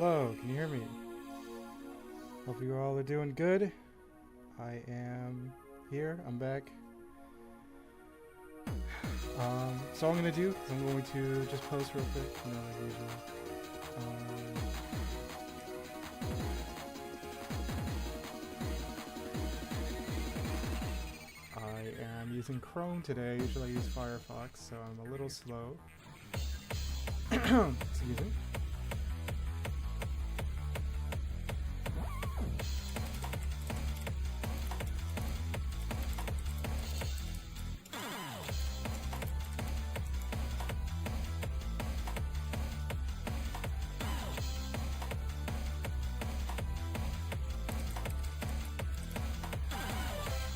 Hello, can you hear me? Hope you all are doing good. I am here, I'm back. So what I'm gonna do is I'm going to just post real quick, you know, like usual. I am using Chrome today. Usually I use Firefox, so I'm a little slow. Excuse me.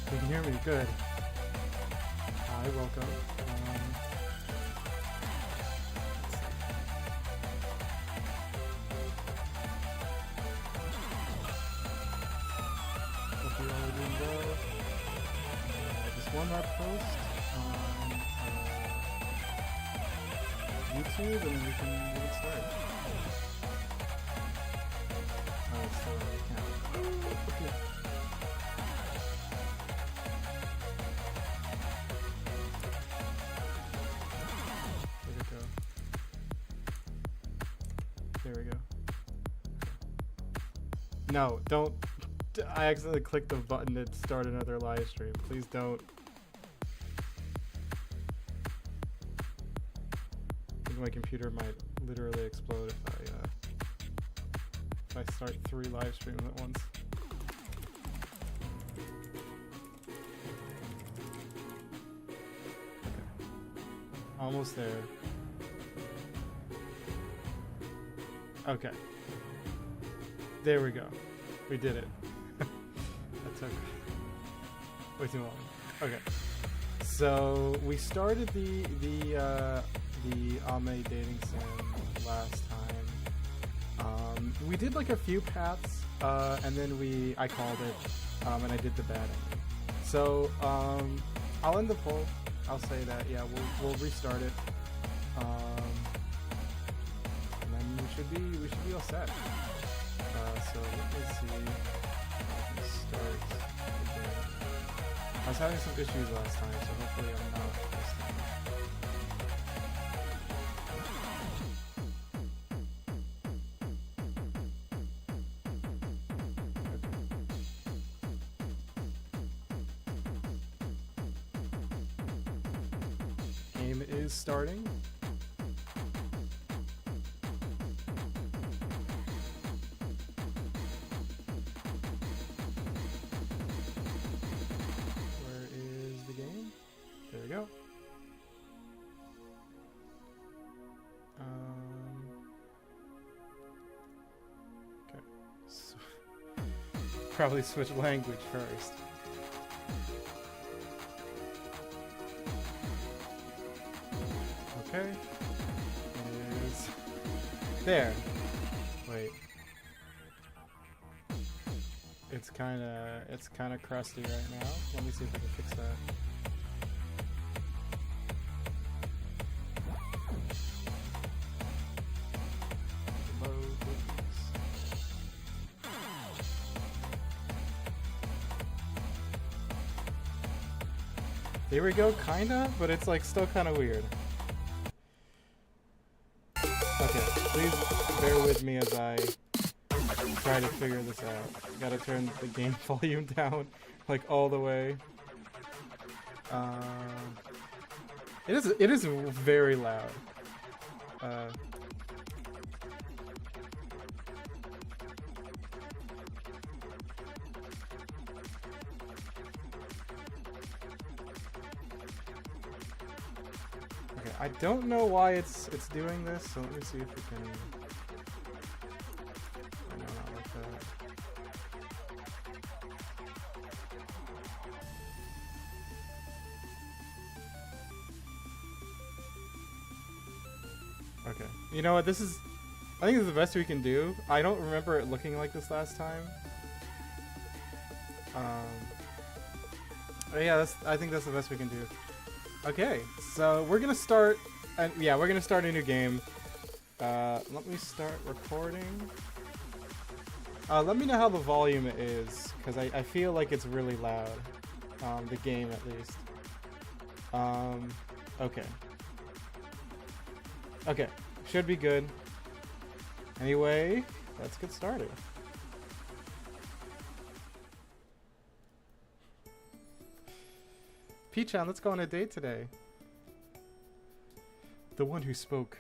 You can hear me good. Hi, welcome. Hope you all are doing well. Just one more post on YouTube and then we can get started. So we can. Okay. There we go. No, don't. I accidentally clicked the button to start another live stream. Please don't. I think my computer might literally explode if I start 3 live streams at once. Okay. Almost there. Okay. There we go. We did it. That took way too long. Okay. So we started the AME dating sim last time. We did like a few paths, and then I called it, and I did the batting. So I'll end the poll. I'll say that we'll restart it. We should be all set. So let me see if I can start again. I was having some issues last time, so hopefully I'm not this time. Okay. Game is starting. Probably switch language first. Okay. It is there. Wait. It's kinda crusty right now. Let me see if I can fix that. There we go, kinda, but it's like still kinda weird. Okay, please bear with me as I try to figure this out. Gotta turn the game volume down, like all the way. It is very loud. I don't know why it's doing this, so let me see if we can. No, not like that. Okay. You know what? I think this is the best we can do. I don't remember it looking like this last time. But yeah, I think that's the best we can do. Okay, so we're gonna start. We're gonna start a new game. Let me start recording. Let me know how the volume is, because I feel like it's really loud. The game, at least. Okay. Okay, should be good. Anyway, let's get started. Peachan, let's go on a date today. The one who spoke.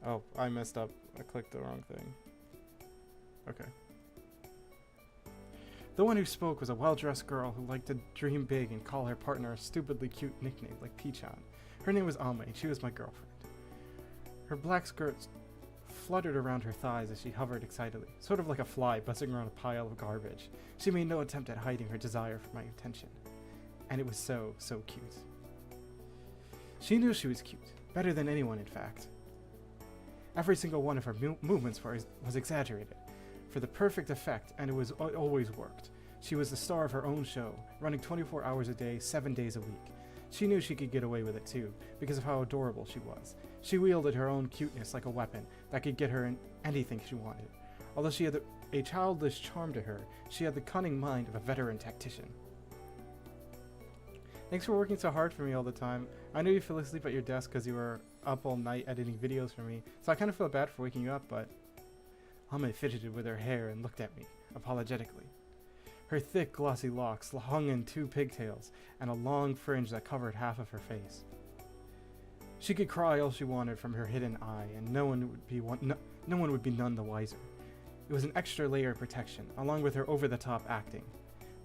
Oh, I messed up. I clicked the wrong thing. Okay. The one who spoke was a well-dressed girl who liked to dream big and call her partner a stupidly cute nickname like Peachan. Her name was AME, and she was my girlfriend. Her black skirts fluttered around her thighs as she hovered excitedly, sort of like a fly buzzing around a pile of garbage. She made no attempt at hiding her desire for my attention. And it was so cute. She knew she was cute, better than anyone in fact. Every single one of her movements was exaggerated, for the perfect effect, and it always worked. She was the star of her own show, running 24 hours a day, 7 days a week. She knew she could get away with it too, because of how adorable she was. She wielded her own cuteness like a weapon that could get her in anything she wanted. Although she had a childish charm to her, she had the cunning mind of a veteran tactician. Thanks for working so hard for me all the time. I knew you fell asleep at your desk because you were up all night editing videos for me, so I kind of feel bad for waking you up, but... AME fidgeted with her hair and looked at me, apologetically. Her thick, glossy locks hung in 2 pigtails and a long fringe that covered half of her face. She could cry all she wanted from her hidden eye, and no one would be none the wiser. It was an extra layer of protection, along with her over-the-top acting.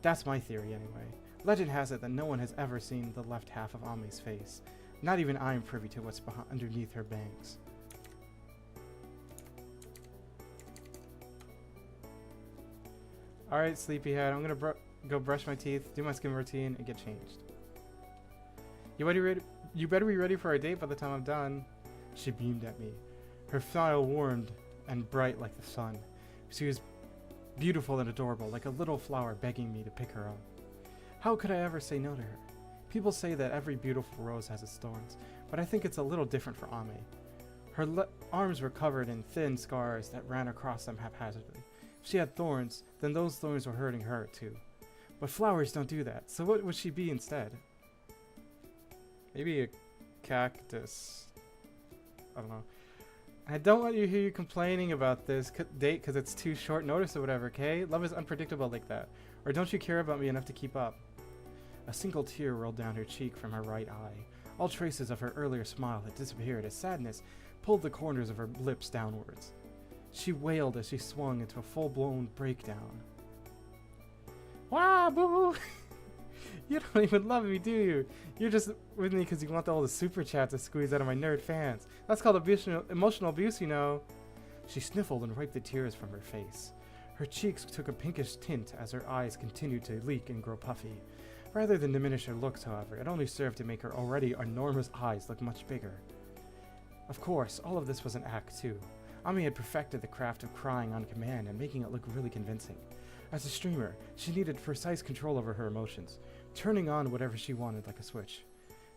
That's my theory, anyway. Legend has it that no one has ever seen the left half of AME's face. Not even I am privy to what's underneath her bangs. Alright, sleepyhead, I'm gonna go brush my teeth, do my skin routine, and get changed. You better be ready for our date by the time I'm done. She beamed at me. Her smile warmed and bright like the sun. She was beautiful and adorable, like a little flower begging me to pick her up. How could I ever say no to her? People say that every beautiful rose has its thorns, but I think it's a little different for AME. Her arms were covered in thin scars that ran across them haphazardly. If she had thorns, then those thorns were hurting her too. But flowers don't do that, so what would she be instead? Maybe a cactus. I don't know. I don't want you to hear you complaining about this date because it's too short notice or whatever, okay? Love is unpredictable like that. Or don't you care about me enough to keep up? A single tear rolled down her cheek from her right eye. All traces of her earlier smile had disappeared as sadness pulled the corners of her lips downwards. She wailed as she swung into a full-blown breakdown. Wow, boo! You don't even love me, do you? You're just with me because you want all the super chats to squeeze out of my nerd fans. That's called emotional abuse, you know. She sniffled and wiped the tears from her face. Her cheeks took a pinkish tint as her eyes continued to leak and grow puffy. Rather than diminish her looks, however, it only served to make her already enormous eyes look much bigger. Of course, all of this was an act, too. AME had perfected the craft of crying on command and making it look really convincing. As a streamer, she needed precise control over her emotions, turning on whatever she wanted like a switch.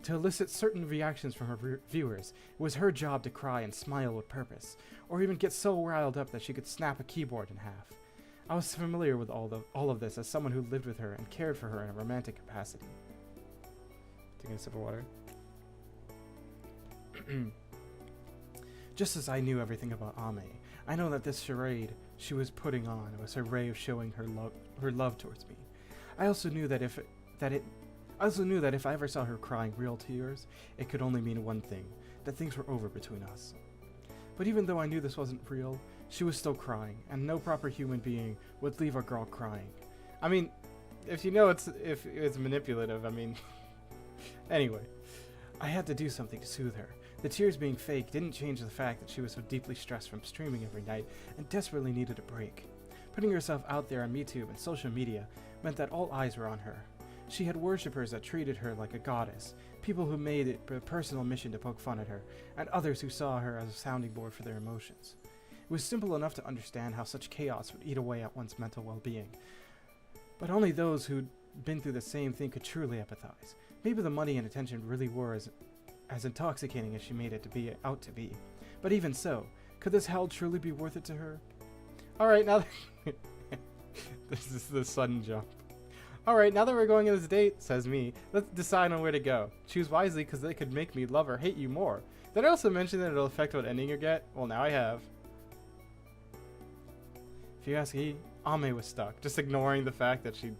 To elicit certain reactions from her viewers, it was her job to cry and smile with purpose, or even get so riled up that she could snap a keyboard in half. I was familiar with all of this as someone who lived with her and cared for her in a romantic capacity. Taking a sip of water. Just as I knew everything about AME, I know that this charade she was putting on was her way of showing her love towards me. I also knew that if I ever saw her crying real tears, it could only mean one thing, that things were over between us. But even though I knew this wasn't real, she was still crying, and no proper human being would leave a girl crying. I mean, if it's manipulative, I mean... Anyway, I had to do something to soothe her. The tears being fake didn't change the fact that she was so deeply stressed from streaming every night and desperately needed a break. Putting herself out there on MeTube and social media meant that all eyes were on her. She had worshippers that treated her like a goddess, people who made it a personal mission to poke fun at her, and others who saw her as a sounding board for their emotions. It was simple enough to understand how such chaos would eat away at one's mental well-being. But only those who'd been through the same thing could truly empathize. Maybe the money and attention really were as intoxicating as she made it out to be. But even so, could this hell truly be worth it to her? Alright, now that this is the sudden jump. Alright, now that we're going on this date, says me, let's decide on where to go. Choose wisely, because they could make me love or hate you more. Did I also mention that it'll affect what ending you get? Well, now I have. If you ask he, Ame was stuck. Just ignoring the fact that she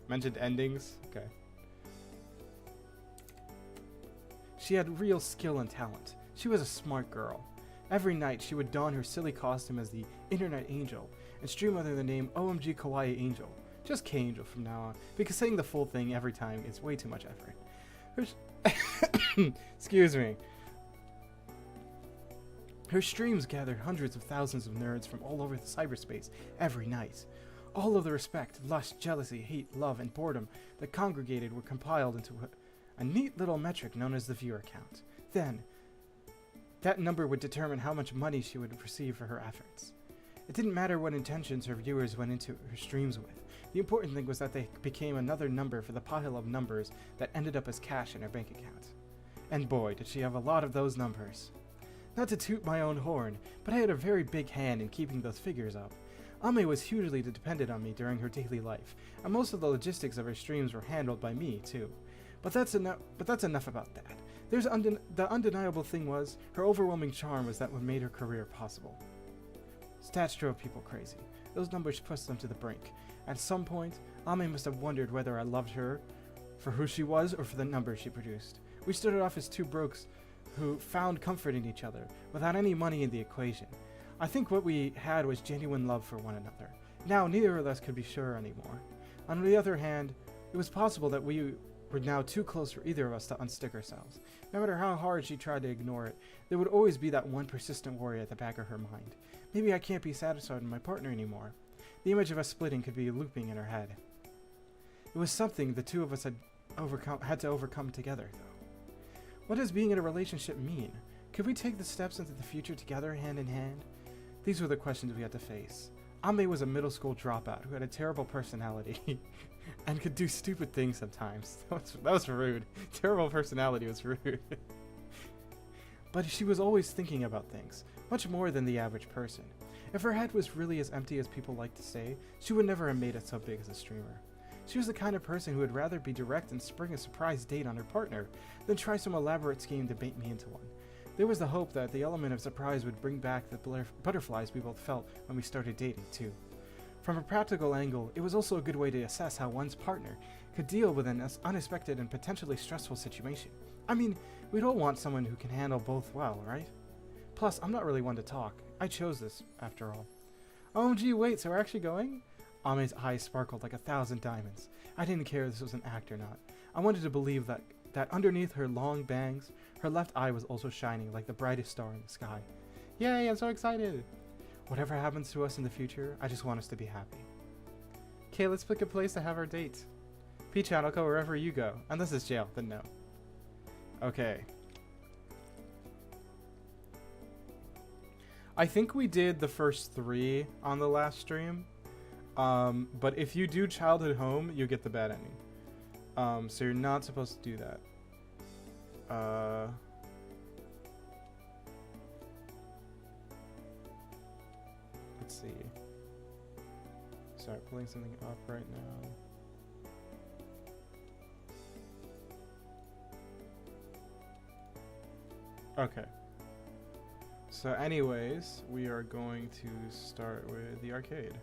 mentioned endings. Okay. She had real skill and talent. She was a smart girl. Every night, she would don her silly costume as the Internet Angel and stream under the name OMG Kawaii Angel. Just K-Angel from now on, because saying the full thing every time is way too much effort. Excuse me. Her streams gathered hundreds of thousands of nerds from all over the cyberspace every night. All of the respect, lust, jealousy, hate, love, and boredom that congregated were compiled into a neat little metric known as the viewer count. Then, that number would determine how much money she would receive for her efforts. It didn't matter what intentions her viewers went into her streams with. The important thing was that they became another number for the pile of numbers that ended up as cash in her bank account. And boy, did she have a lot of those numbers. Not to toot my own horn, but I had a very big hand in keeping those figures up. Ame was hugely dependent on me during her daily life, and most of the logistics of her streams were handled by me, too. But that's enough about that. The undeniable thing was, her overwhelming charm was that what made her career possible. Stats drove people crazy. Those numbers pushed them to the brink. At some point, Ame must have wondered whether I loved her for who she was or for the numbers she produced. We started off as two brokes who found comfort in each other, without any money in the equation. I think what we had was genuine love for one another. Now, neither of us could be sure anymore. On the other hand, it was possible that we were now too close for either of us to unstick ourselves. No matter how hard she tried to ignore it, there would always be that one persistent worry at the back of her mind. Maybe I can't be satisfied with my partner anymore. The image of us splitting could be looping in her head. It was something the two of us had to overcome together, though. What does being in a relationship mean? Could we take the steps into the future together, hand in hand? These were the questions we had to face. Ame was a middle school dropout who had a terrible personality and could do stupid things sometimes. That was rude. Terrible personality was rude. But she was always thinking about things, much more than the average person. If her head was really as empty as people like to say, she would never have made it so big as a streamer. She was the kind of person who would rather be direct and spring a surprise date on her partner than try some elaborate scheme to bait me into one. There was the hope that the element of surprise would bring back the butterflies we both felt when we started dating, too. From a practical angle, it was also a good way to assess how one's partner could deal with an unexpected and potentially stressful situation. I mean, we'd all want someone who can handle both well, right? Plus, I'm not really one to talk. I chose this, after all. OMG, wait, so we're actually going? Ame's eyes sparkled like 1,000 diamonds. I didn't care if this was an act or not. I wanted to believe that underneath her long bangs, her left eye was also shining like the brightest star in the sky. Yay, I'm so excited! Whatever happens to us in the future, I just want us to be happy. Okay, let's pick a place to have our date. Peach-chan, I'll go wherever you go. Unless it's jail, then no. Okay. I think we did the first 3 on the last stream. But if you do childhood home, you get the bad ending. So you're not supposed to do that. Let's see. Sorry, pulling something up right now. Okay. So anyways, we are going to start with the arcade.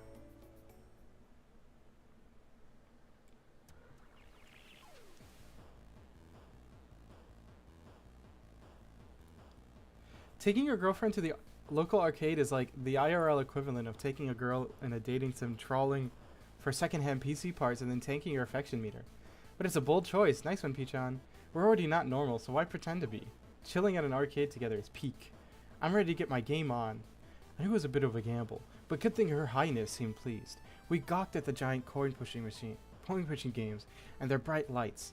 Taking your girlfriend to the local arcade is like the IRL equivalent of taking a girl in a dating sim trawling for secondhand PC parts and then tanking your affection meter. But it's a bold choice. Nice one, Peach-chan. We're already not normal, so why pretend to be? Chilling at an arcade together is peak. I'm ready to get my game on. I knew it was a bit of a gamble, but good thing Her Highness seemed pleased. We gawked at the giant coin pushing games and their bright lights.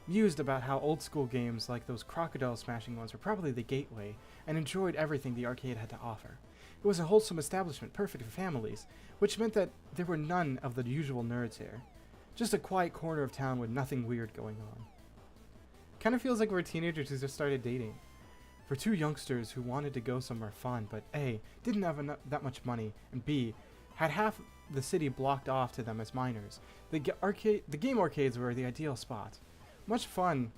Mused about how old school games like those crocodile smashing ones were probably the gateway, and enjoyed everything the arcade had to offer. It was a wholesome establishment, perfect for families, which meant that there were none of the usual nerds here. Just a quiet corner of town with nothing weird going on. Kind of feels like we're teenagers who just started dating. For two youngsters who wanted to go somewhere fun, but A, didn't have that much money, and B, had half the city blocked off to them as minors, the game arcades were the ideal spot. Much fun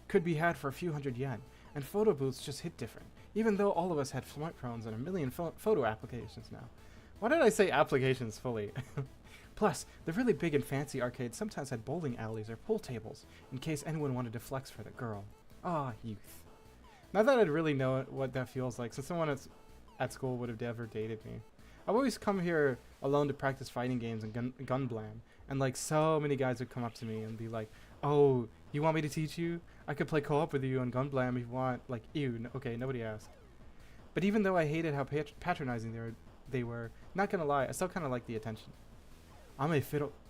could be had for a few hundred yen, and photo booths just hit different, even though all of us had smartphones and a million photo applications now. Why did I say applications fully? Plus, the really big and fancy arcades sometimes had bowling alleys or pool tables, in case anyone wanted to flex for the girl. Ah, youth. Not that I'd really know what that feels like, since someone at school would have never dated me. I've always come here alone to practice fighting games and gun blam, and like so many guys would come up to me and be like, "Oh, you want me to teach you? I could play co-op with you on gun blam if you want." Like, ew, okay, nobody asked. But even though I hated how patronizing they were, not gonna lie, I still kind of liked the attention. AME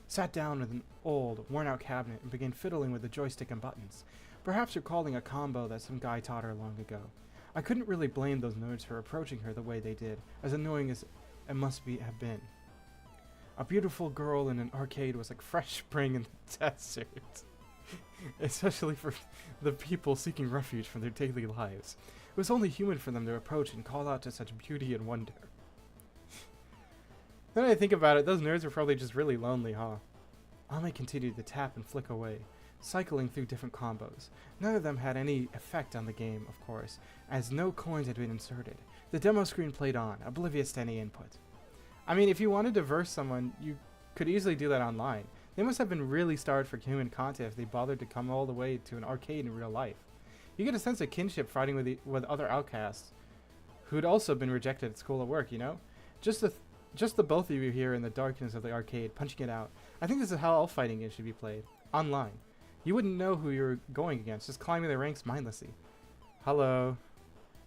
sat down with an old, worn-out cabinet and began fiddling with the joystick and buttons, perhaps recalling a combo that some guy taught her long ago. I couldn't really blame those nerds for approaching her the way they did, as annoying as it must have been. A beautiful girl in an arcade was like fresh spring in the desert, especially for the people seeking refuge from their daily lives. It was only human for them to approach and call out to such beauty and wonder. Then I think about it, those nerds were probably just really lonely, huh? AME continued to tap and flick away, cycling through different combos. None of them had any effect on the game, of course, as no coins had been inserted. The demo screen played on, oblivious to any input. I mean, if you wanted to verse someone, you could easily do that online. They must have been really starved for human content if they bothered to come all the way to an arcade in real life. You get a sense of kinship fighting with other outcasts who'd also been rejected at school or work, you know? Just the both of you here in the darkness of the arcade, punching it out. I think this is how all fighting games should be played. Online. You wouldn't know who you're going against, just climbing the ranks mindlessly. Hello.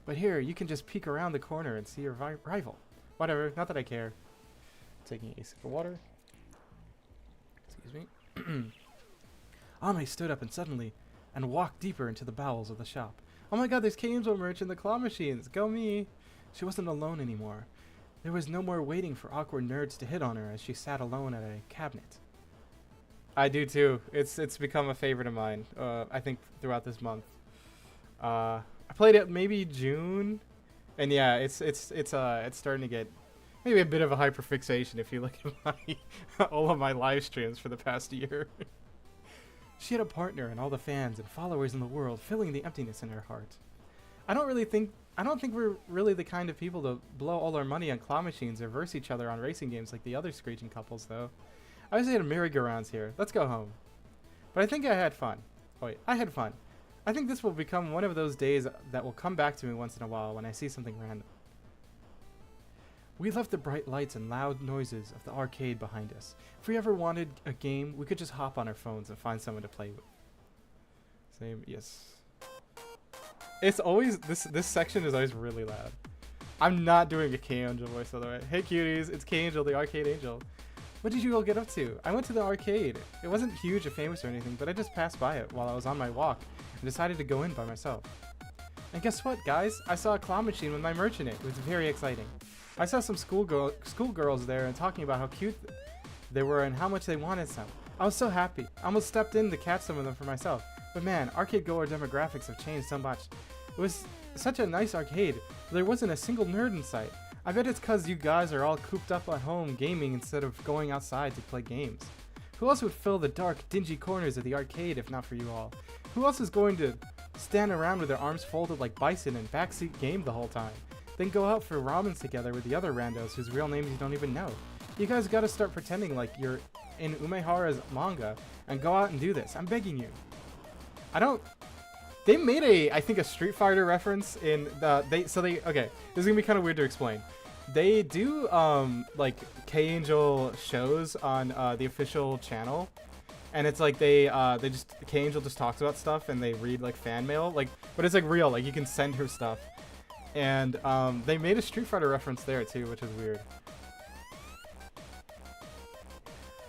But here, you can just peek around the corner and see your rival. Whatever, not that I care. Taking a sip of water. Excuse me. AME stood up and walked deeper into the bowels of the shop. Oh my god, there's K-Angel merch in the claw machines. Go me. She wasn't alone anymore. There was no more waiting for awkward nerds to hit on her as she sat alone at a cabinet. I do too. It's become a favorite of mine. I think throughout this month. I played it maybe June, and yeah, it's starting to get maybe a bit of a hyperfixation if you look at all of my live streams for the past year. She had a partner and all the fans and followers in the world, filling the emptiness in her heart. I don't think we're really the kind of people to blow all our money on claw machines or verse each other on racing games like the other screeching couples, though. I was at merry-go-rounds here. Let's go home. But I think I had fun. Oh, wait, I had fun. I think this will become one of those days that will come back to me once in a while when I see something random. We left the bright lights and loud noises of the arcade behind us. If we ever wanted a game, we could just hop on our phones and find someone to play with. Same, yes. It's always, this section is always really loud. I'm not doing a K-Angel voice, by the way. Hey cuties, it's K-Angel, the arcade angel. What did you all get up to? I went to the arcade. It wasn't huge or famous or anything, but I just passed by it while I was on my walk and decided to go in by myself. And guess what, guys? I saw a claw machine with my merch in it. It was very exciting. I saw some schoolgirls there and talking about how cute they were and how much they wanted some. I was so happy. I almost stepped in to catch some of them for myself. But man, arcade goer demographics have changed so much. It was such a nice arcade. There wasn't a single nerd in sight. I bet it's cause you guys are all cooped up at home gaming instead of going outside to play games. Who else would fill the dark, dingy corners of the arcade if not for you all? Who else is going to stand around with their arms folded like bison and backseat game the whole time? Then go out for ramens together with the other randos whose real names you don't even know. You guys gotta start pretending like you're in Umehara's manga and go out and do this. I'm begging you. They made I think a Street Fighter reference in okay, this is gonna be kind of weird to explain. They do like K-Angel shows on the official channel, and it's like K-Angel just talks about stuff and they read like fan mail, but it's like real, like you can send her stuff, and they made a Street Fighter reference there too, which is weird.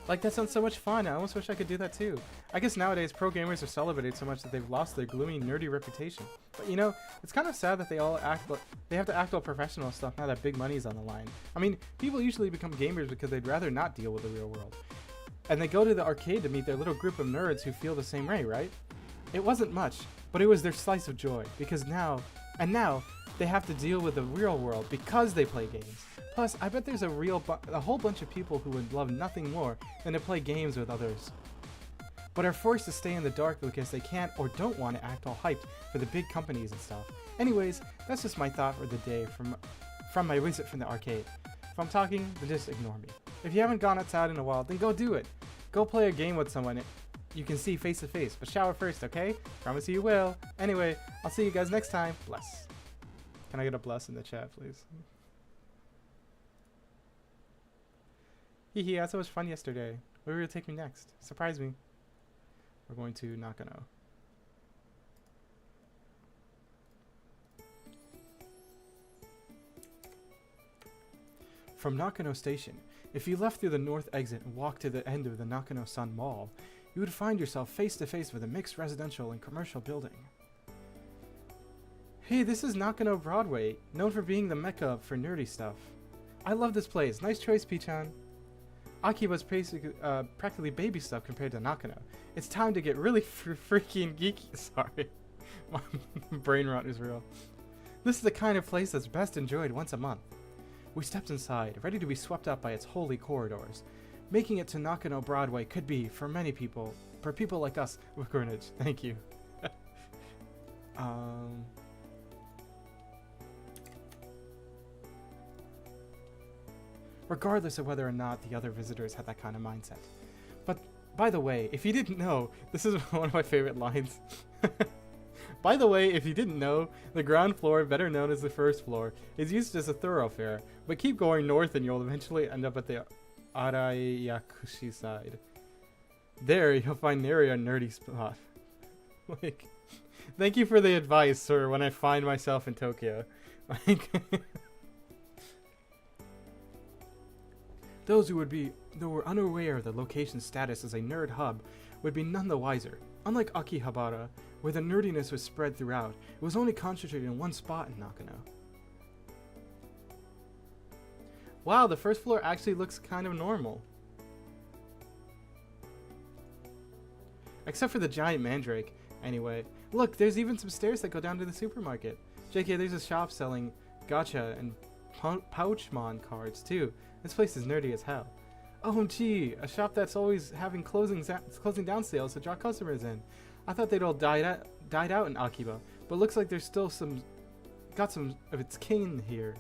Like, that sounds so much fun. I almost wish I could do that too. I guess nowadays pro gamers are celebrated so much that they've lost their gloomy, nerdy reputation. But you know, it's kind of sad that they have to act all professional stuff now that big money's on the line. I mean, people usually become gamers because they'd rather not deal with the real world. And they go to the arcade to meet their little group of nerds who feel the same way, right? It wasn't much, but it was their slice of joy, because now And now, they have to deal with the real world because they play games. Plus, I bet there's a whole bunch of people who would love nothing more than to play games with others, but are forced to stay in the dark because they can't or don't want to act all hyped for the big companies and stuff. Anyways, that's just my thought for the day from my visit from the arcade. If I'm talking, then just ignore me. If you haven't gone outside in a while, then go do it. Go play a game with someone you can see face to face, but shower first, okay? Promise you will. Anyway, I'll see you guys next time. Bless. Can I get a bless in the chat, please? Hee, I had so much fun yesterday. Where will you take me next? Surprise me. We're going to Nakano. From Nakano Station, if you left through the north exit and walked to the end of the Nakano Sun Mall, you would find yourself face to face with a mixed residential and commercial building. Hey, this is Nakano Broadway, known for being the mecca for nerdy stuff. I love this place. Nice choice, Pichan. Akiba's practically baby stuff compared to Nakano. It's time to get really freaking geeky. Sorry. My brain rot is real. This is the kind of place that's best enjoyed once a month. We stepped inside, ready to be swept up by its holy corridors. Making it to Nakano Broadway could be, for many people, for people like us with Greenwich. Thank you. Regardless of whether or not the other visitors had that kind of mindset. But, by the way, if you didn't know, this is one of my favorite lines. By the way, if you didn't know, the ground floor, better known as the first floor, is used as a thoroughfare, but keep going north and you'll eventually end up at the Arayakushi side. There, you'll find nary a nerdy spot. Like, thank you for the advice, sir, when I find myself in Tokyo. Like, those who were unaware of the location's status as a nerd hub would be none the wiser. Unlike Akihabara, where the nerdiness was spread throughout, it was only concentrated in one spot in Nakano. Wow, the first floor actually looks kind of normal. Except for the giant mandrake. Anyway, look, there's even some stairs that go down to the supermarket. JK, there's a shop selling gacha and Pouchmon cards too. This place is nerdy as hell. OMG, a shop that's always having closing down sales to draw customers in. I thought they'd all died out in Akiba, but looks like there's still got some of its kin here.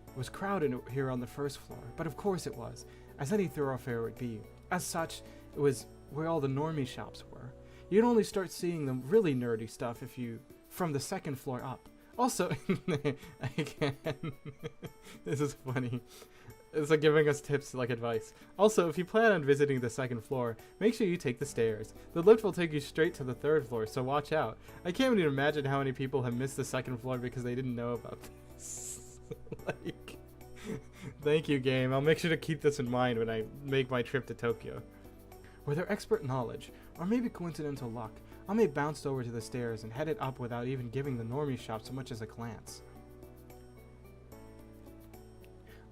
It was crowded here on the first floor, but of course it was, as any thoroughfare would be. As such, it was where all the normie shops were. You'd only start seeing the really nerdy stuff from the second floor up. Also, again, this is funny. It's like giving us tips like advice. Also, if you plan on visiting the second floor, make sure you take the stairs. The lift will take you straight to the third floor, so watch out. I can't even imagine how many people have missed the second floor because they didn't know about this. Like, thank you, game. I'll make sure to keep this in mind when I make my trip to Tokyo. Whether expert knowledge, or maybe coincidental luck, Ame bounced over to the stairs and headed up without even giving the normie shop so much as a glance.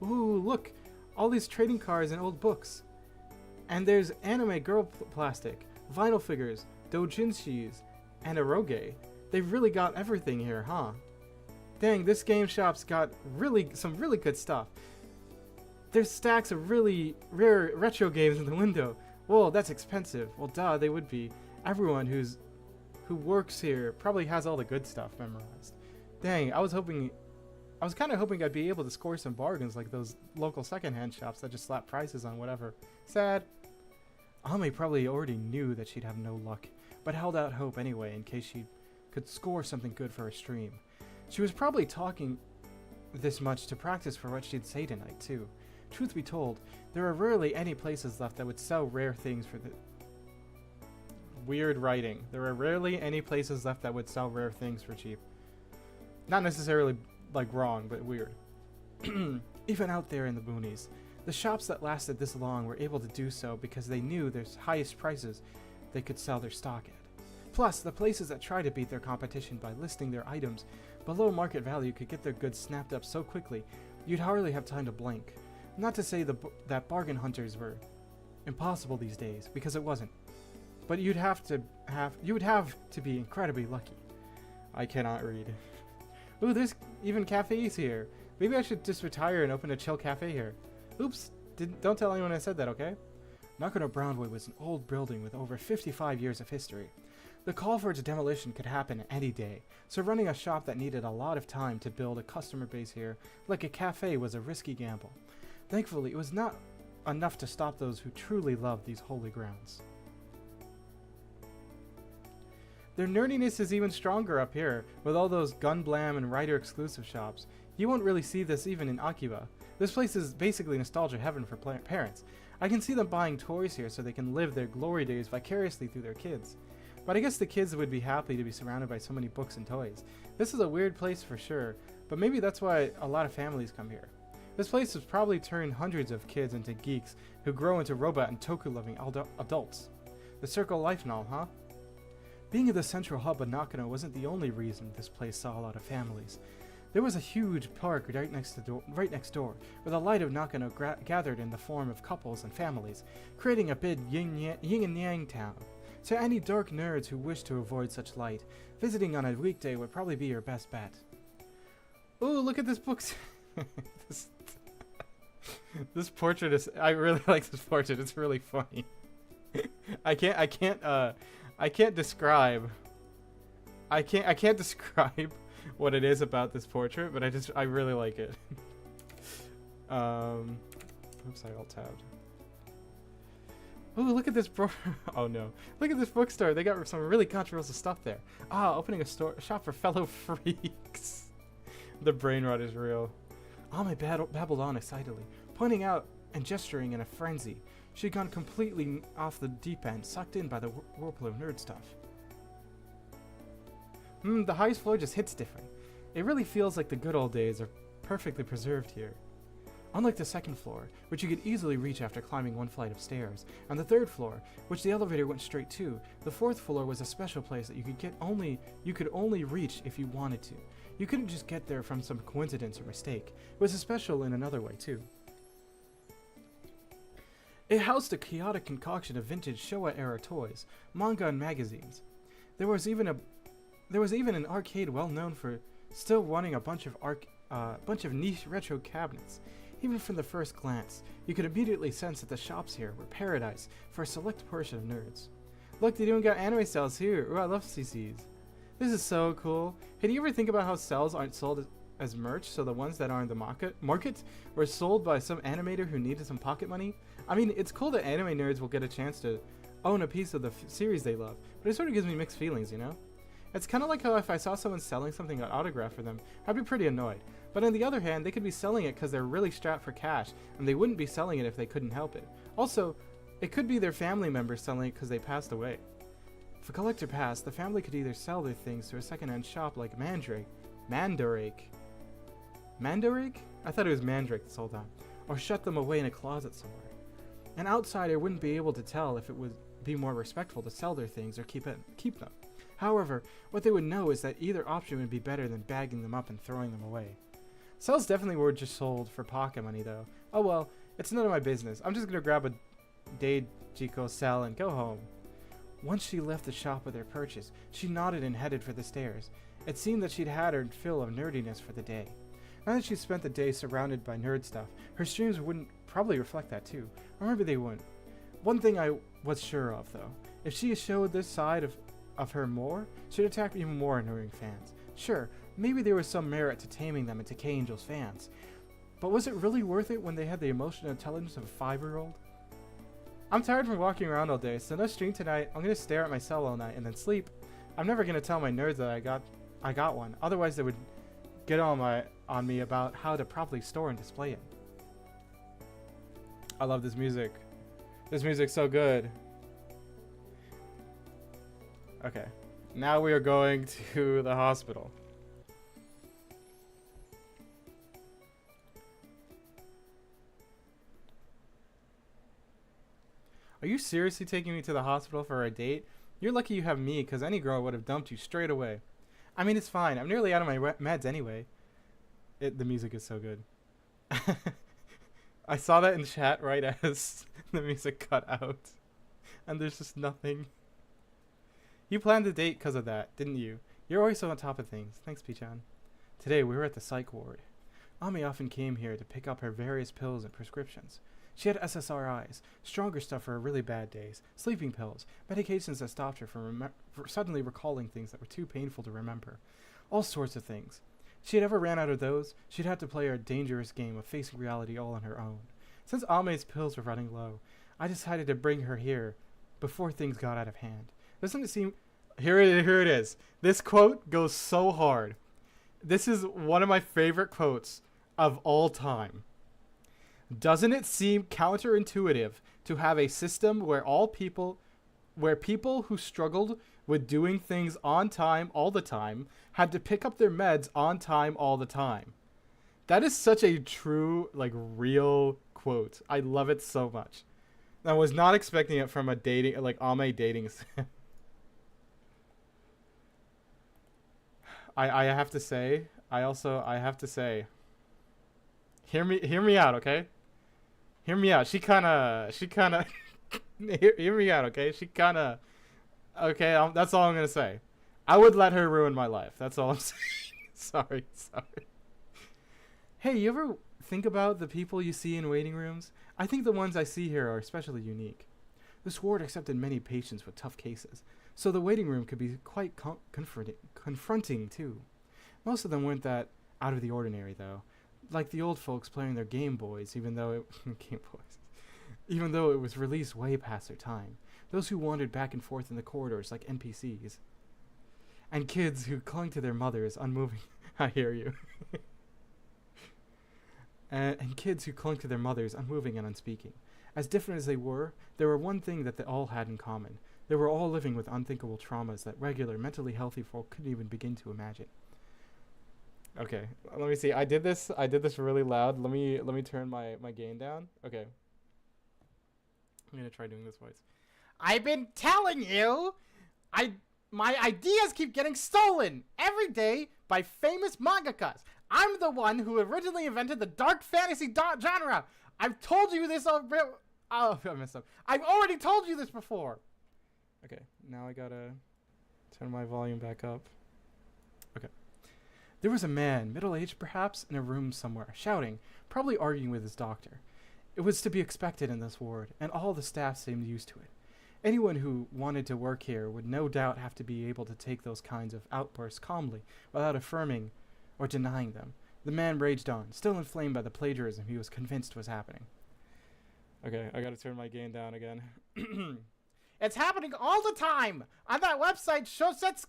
Ooh, look! All these trading cards and old books. And there's anime girl plastic, vinyl figures, doujinshis, and eroge. They've really got everything here, huh? Dang, this game shop's got some really good stuff. There's stacks of really rare retro games in the window. Whoa, that's expensive. Well, duh, they would be. Everyone who works here probably has all the good stuff memorized. Dang, I was kind of hoping I'd be able to score some bargains like those local secondhand shops that just slap prices on whatever. Sad. Ame probably already knew that she'd have no luck, but held out hope anyway in case she could score something good for her stream. She was probably talking this much to practice for what she'd say tonight, too. Truth be told, there are rarely any places left that would sell rare things for the... Weird writing. There are rarely any places left that would sell rare things for cheap. Not necessarily, like, wrong, but weird. Even out there in the boonies, the shops that lasted this long were able to do so because they knew their highest prices they could sell their stock at. Plus, the places that try to beat their competition by listing their items below market value could get their goods snapped up so quickly you'd hardly have time to blink. Not to say that bargain hunters were impossible these days, because it wasn't. But you would have to be incredibly lucky. I cannot read. Ooh, there's even cafes here. Maybe I should just retire and open a chill cafe here. Oops, don't tell anyone I said that, okay? Nakano Brownway was an old building with over 55 years of history. The call for its demolition could happen any day, so running a shop that needed a lot of time to build a customer base here, like a cafe, was a risky gamble. Thankfully, it was not enough to stop those who truly loved these holy grounds. Their nerdiness is even stronger up here, with all those Gun Blam and Rider exclusive shops. You won't really see this even in Akiba. This place is basically nostalgia heaven for parents. I can see them buying toys here so they can live their glory days vicariously through their kids. But I guess the kids would be happy to be surrounded by so many books and toys. This is a weird place for sure, but maybe that's why a lot of families come here. This place has probably turned hundreds of kids into geeks who grow into robot and toku-loving adults. The circle of life and all, huh? Being at the central hub of Nakano wasn't the only reason this place saw a lot of families. There was a huge park right next door, where the light of Nakano gathered in the form of couples and families, creating a big yin and yang town. To any dark nerds who wish to avoid such light, visiting on a weekday would probably be your best bet. Ooh, look at this book. This portrait is. I really like this portrait. It's really funny. I can't describe what it is about this portrait, but I really like it. Oops, I alt-tabbed. Ooh, look at this oh no. Look at this bookstore. They got some really controversial stuff there. Ah, opening a shop for fellow freaks. The brain rot is real. Ame babbled on excitedly, pointing out and gesturing in a frenzy. She'd gone completely off the deep end, sucked in by the whirlpool of nerd stuff. The highest floor just hits different. It really feels like the good old days are perfectly preserved here. Unlike the second floor, which you could easily reach after climbing one flight of stairs, and the third floor, which the elevator went straight to, the fourth floor was a special place that you could only reach if you wanted to. You couldn't just get there from some coincidence or mistake. It was special in another way too. It housed a chaotic concoction of vintage Showa-era toys, manga, and magazines. There was even an arcade well known for still running a bunch of niche retro cabinets. Even from the first glance, you could immediately sense that the shops here were paradise for a select portion of nerds. Look, they even got anime cells here. Ooh, I love CCs. This is so cool. Hey, do you ever think about how cells aren't sold as merch, so the ones that are in the market were sold by some animator who needed some pocket money? I mean, it's cool that anime nerds will get a chance to own a piece of the series they love, but it sort of gives me mixed feelings, you know? It's kind of like how if I saw someone selling something got autographed for them, I'd be pretty annoyed. But on the other hand, they could be selling it because they're really strapped for cash, and they wouldn't be selling it if they couldn't help it. Also, it could be their family members selling it because they passed away. If a collector passed, the family could either sell their things to a second-hand shop like Mandrake? I thought it was Mandrake this whole time. Or shut them away in a closet somewhere. An outsider wouldn't be able to tell if it would be more respectful to sell their things or keep them. However, what they would know is that either option would be better than bagging them up and throwing them away. Cells definitely were just sold for pocket money though. Oh well, it's none of my business. I'm just gonna grab a Deijiko cell and go home. Once she left the shop with her purchase, she nodded and headed for the stairs. It seemed that she'd had her fill of nerdiness for the day. Now that she'd spent the day surrounded by nerd stuff, her streams wouldn't probably reflect that too. Or maybe they wouldn't. One thing I was sure of though, if she showed this side of her more, she'd attract even more annoying fans. Sure, maybe there was some merit to taming them into K-Angel's fans, but was it really worth it when they had the emotional intelligence of a 5-year-old? I'm tired from walking around all day, so no stream tonight. I'm gonna stare at my cell all night and then sleep. I'm never gonna tell my nerds that I got one, otherwise they would get on me about how to properly store and display it. I love this music. This music's so good. Okay, now we are going to the hospital. Are you seriously taking me to the hospital for a date? You're lucky you have me, because any girl would have dumped you straight away. I mean, it's fine. I'm nearly out of my meds anyway. The music is so good. I saw that in chat right as the music cut out. And there's just nothing. You planned the date because of that, didn't you? You're always so on top of things. Thanks, Pichan. Today we were at the psych ward. Ami often came here to pick up her various pills and prescriptions. She had SSRIs, stronger stuff for her really bad days, sleeping pills, medications that stopped her from suddenly recalling things that were too painful to remember. All sorts of things. If she had ever ran out of those, she'd have to play her dangerous game of facing reality all on her own. Since Ame's pills were running low, I decided to bring her here before things got out of hand. Doesn't it seem... Here it is. This quote goes so hard. This is one of my favorite quotes of all time. Doesn't it seem counterintuitive to have a system where people who struggled with doing things on time all the time had to pick up their meds on time all the time? That is such a true, like, real quote. I love it so much. I was not expecting it from a dating, like, AME dating sim. I have to say, hear me out, okay? Hear me out. She kind of hear me out, okay? Okay, that's all I'm going to say. I would let her ruin my life. That's all I'm saying. Sorry. Hey, you ever think about the people you see in waiting rooms? I think the ones I see here are especially unique. This ward accepted many patients with tough cases, so the waiting room could be quite confronting too. Most of them weren't that out of the ordinary, though. Like the old folks playing their Game Boys, even though it was released way past their time. Those who wandered back and forth in the corridors like NPCs. And kids who clung to their mothers, unmoving. I hear you. And kids who clung to their mothers, unmoving and unspeaking. As different as they were, there were one thing that they all had in common. They were all living with unthinkable traumas that regular, mentally healthy folk couldn't even begin to imagine. Okay, let me see. I did this really loud. Let me turn my gain down. Okay. I'm gonna try doing this voice. I've been telling you, my ideas keep getting stolen every day by famous mangakas. I'm the one who originally invented the dark fantasy genre. I've told you this already. Oh, I messed up. I've already told you this before. Okay, now I gotta turn my volume back up. Okay. There was a man, middle-aged perhaps, in a room somewhere, shouting, probably arguing with his doctor. It was to be expected in this ward, and all the staff seemed used to it. Anyone who wanted to work here would no doubt have to be able to take those kinds of outbursts calmly, without affirming or denying them. The man raged on, still inflamed by the plagiarism he was convinced was happening. Okay, I gotta turn my gain down again. It's happening all the time! On that website, Sosetsuka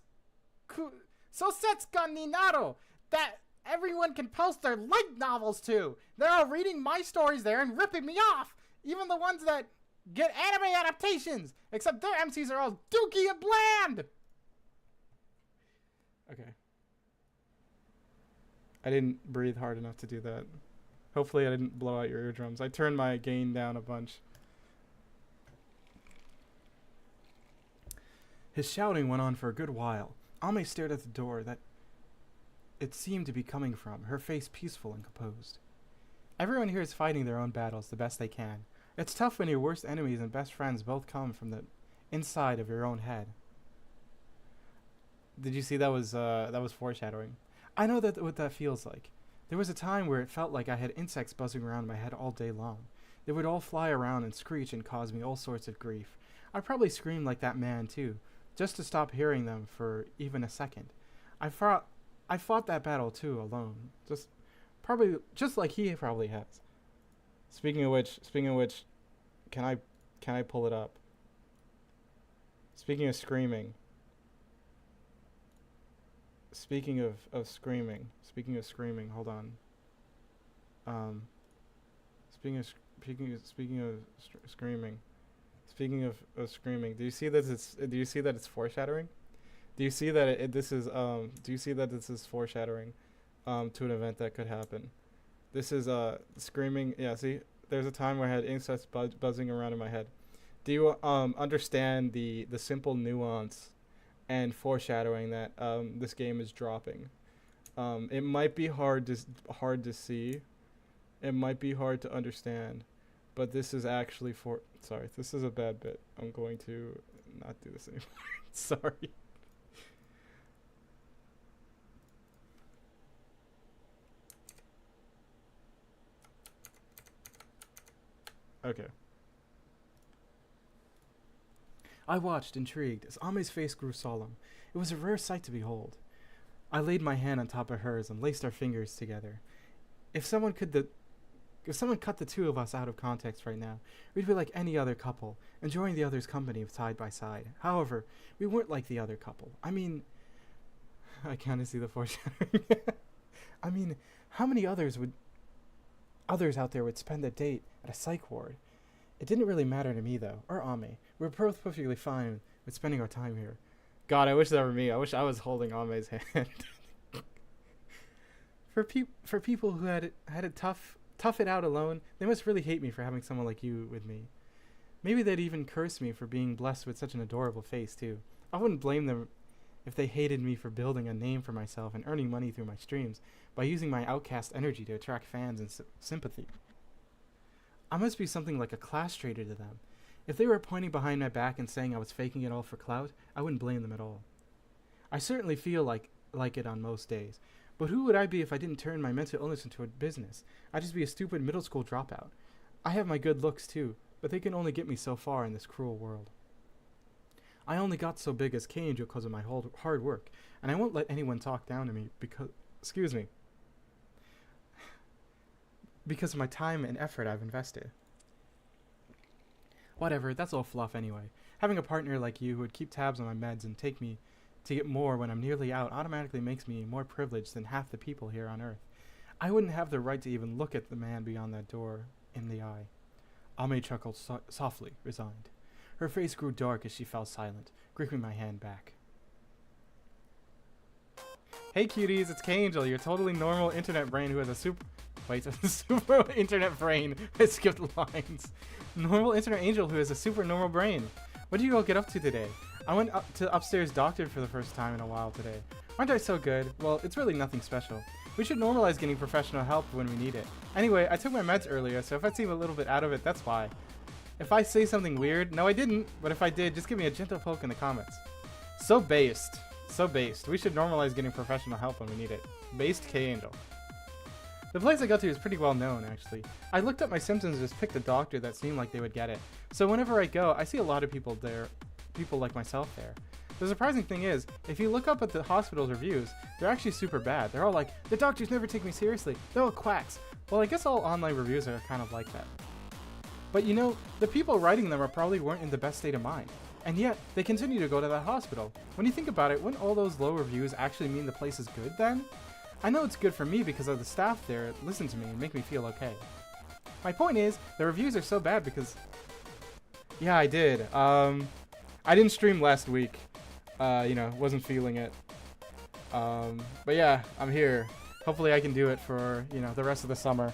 Ninaro, that everyone can post their light novels to! They're all reading my stories there and ripping me off! Even the ones that get anime adaptations! Except their MCs are all dookie and bland! Okay. I didn't breathe hard enough to do that. Hopefully I didn't blow out your eardrums. I turned my gain down a bunch. His shouting went on for a good while. Ame stared at the door that it seemed to be coming from, her face peaceful and composed. Everyone here is fighting their own battles the best they can. It's tough when your worst enemies and best friends both come from the inside of your own head. Did you see that was foreshadowing? I know what that feels like. There was a time where it felt like I had insects buzzing around my head all day long. They would all fly around and screech and cause me all sorts of grief. I'd probably scream like that man too, just to stop hearing them for even a second. I fought that battle too alone, just like he probably has. Speaking of which, can I pull it up? Speaking of screaming. Speaking of screaming, hold on. Speaking of screaming, do you see that it's foreshadowing? Do you see that this is foreshadowing to an event that could happen? This is screaming. Yeah, see, there's a time where I had insects buzzing around in my head. Do you understand the simple nuance and foreshadowing that this game is dropping? It might be hard to see. It might be hard to understand, but this is actually sorry, this is a bad bit. I'm going to not do this anymore. Sorry. Okay. I watched, intrigued, as Ame's face grew solemn. It was a rare sight to behold. I laid my hand on top of hers and laced our fingers together. If someone cut the two of us out of context right now, we'd be like any other couple, enjoying the other's company side by side. However, we weren't like the other couple. I mean, I kind of see the foreshadowing. I mean, how many others out there would spend a date at a psych ward? It didn't really matter to me, though, or Ame. We were both perfectly fine with spending our time here. God, I wish that were me. I wish I was holding Ame's hand. For people who had it tough it out alone, they must really hate me for having someone like you with me. Maybe they'd even curse me for being blessed with such an adorable face, too. I wouldn't blame them if they hated me for building a name for myself and earning money through my streams by using my outcast energy to attract fans and sympathy. I must be something like a class traitor to them. If they were pointing behind my back and saying I was faking it all for clout, I wouldn't blame them at all. I certainly feel like it on most days. But who would I be if I didn't turn my mental illness into a business? I'd just be a stupid middle school dropout. I have my good looks too, but they can only get me so far in this cruel world. I only got so big as K-Angel because of my hard work, and I won't let anyone talk down to me because of my time and effort I've invested. Whatever, that's all fluff anyway. Having a partner like you who would keep tabs on my meds and take me to get more when I'm nearly out automatically makes me more privileged than half the people here on Earth. I wouldn't have the right to even look at the man beyond that door in the eye. Ame chuckled softly, resigned. Her face grew dark as she fell silent, gripping my hand back. Hey cuties, it's K-Angel, your totally normal internet brain who has a super internet brain. I skipped lines. Normal internet angel who has a super normal brain. What did you all get up to today? I went up to upstairs doctored for the first time in a while today. Aren't I so good? Well, it's really nothing special. We should normalize getting professional help when we need it. Anyway, I took my meds earlier, so if I seem a little bit out of it, that's why. If I say something weird, no I didn't, but if I did, just give me a gentle poke in the comments. So based. We should normalize getting professional help when we need it. Based K-Angel. The place I go to is pretty well known, actually. I looked up my symptoms and just picked a doctor that seemed like they would get it. So whenever I go, I see a lot of people there, people like myself there. The surprising thing is, if you look up at the hospital's reviews, they're actually super bad. They're all like, the doctors never take me seriously. They're all quacks. Well, I guess all online reviews are kind of like that. But you know, the people writing them probably weren't in the best state of mind. And yet, they continue to go to that hospital. When you think about it, wouldn't all those low reviews actually mean the place is good then? I know it's good for me because of the staff there listen to me and make me feel okay. My point is, the reviews are so bad because... Yeah, I did. I didn't stream last week. You know, wasn't feeling it. But yeah, I'm here. Hopefully I can do it for, you know, the rest of the summer.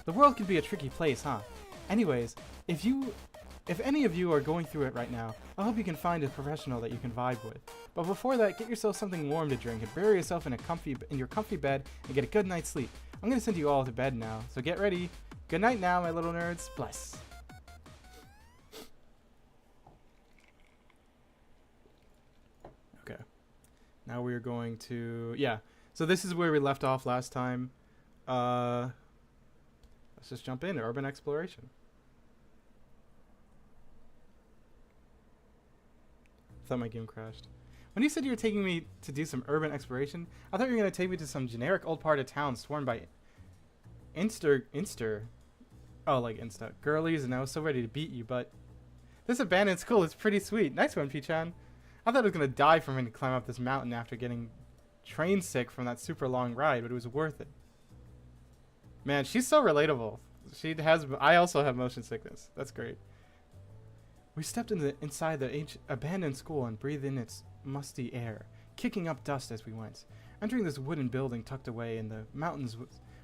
The world can be a tricky place, huh? Anyways, if any of you are going through it right now, I hope you can find a professional that you can vibe with. But before that, get yourself something warm to drink and bury yourself in your comfy bed and get a good night's sleep. I'm gonna send you all to bed now, so get ready. Good night now, my little nerds. Bless. Okay. Now we are going to... Yeah. So this is where we left off last time. Let's just jump into urban exploration. I thought my game crashed. When you said you were taking me to do some urban exploration, I thought you were going to take me to some generic old part of town swarmed by Oh, like Insta. Girlies, and I was so ready to beat you, but... This abandoned school is pretty sweet. Nice one, Pichan. I thought I was going to die from having to climb up this mountain after getting train sick from that super long ride, but it was worth it. Man, she's so relatable. I also have motion sickness. That's great. We stepped inside the abandoned school and breathed in its musty air, kicking up dust as we went. Entering this wooden building tucked away in the mountains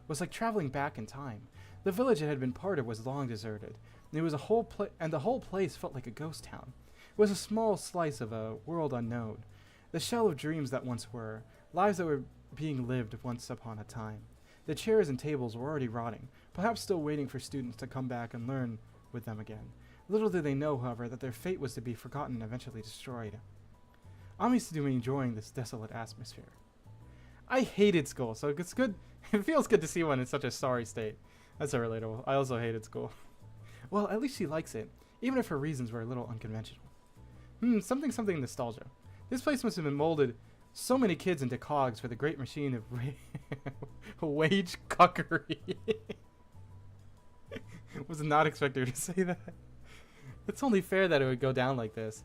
was like traveling back in time. The village it had been part of was long deserted, and the whole place felt like a ghost town. It was a small slice of a world unknown, the shell of dreams that once were, lives that were being lived once upon a time. The chairs and tables were already rotting, perhaps still waiting for students to come back and learn with them again. Little did they know, however, that their fate was to be forgotten and eventually destroyed. I'm used to enjoying this desolate atmosphere. I hated school, so it's good. It feels good to see one in such a sorry state. That's so relatable. I also hated school. Well, at least she likes it, even if her reasons were a little unconventional. Something nostalgia. This place must have been molded so many kids into cogs for the great machine of wage cuckery. Was not expecting her to say that. It's only fair that it would go down like this.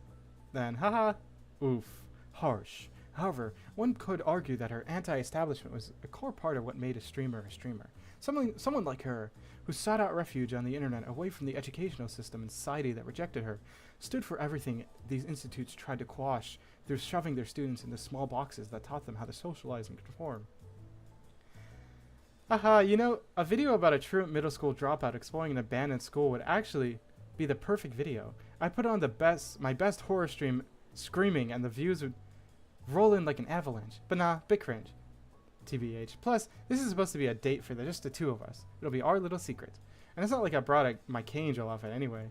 Then, haha, oof, harsh. However, one could argue that her anti-establishment was a core part of what made a streamer a streamer. Someone like her, who sought out refuge on the internet away from the educational system and society that rejected her, stood for everything these institutes tried to quash through shoving their students into small boxes that taught them how to socialize and conform. Haha, you know, a video about a truant middle school dropout exploring an abandoned school would actually be the perfect video. I put on my best horror stream screaming and the views would roll in like an avalanche. But nah, bit cringe. TBH. Plus, this is supposed to be a date for just the two of us. It'll be our little secret. And it's not like I brought my K-Angel outfit anyway.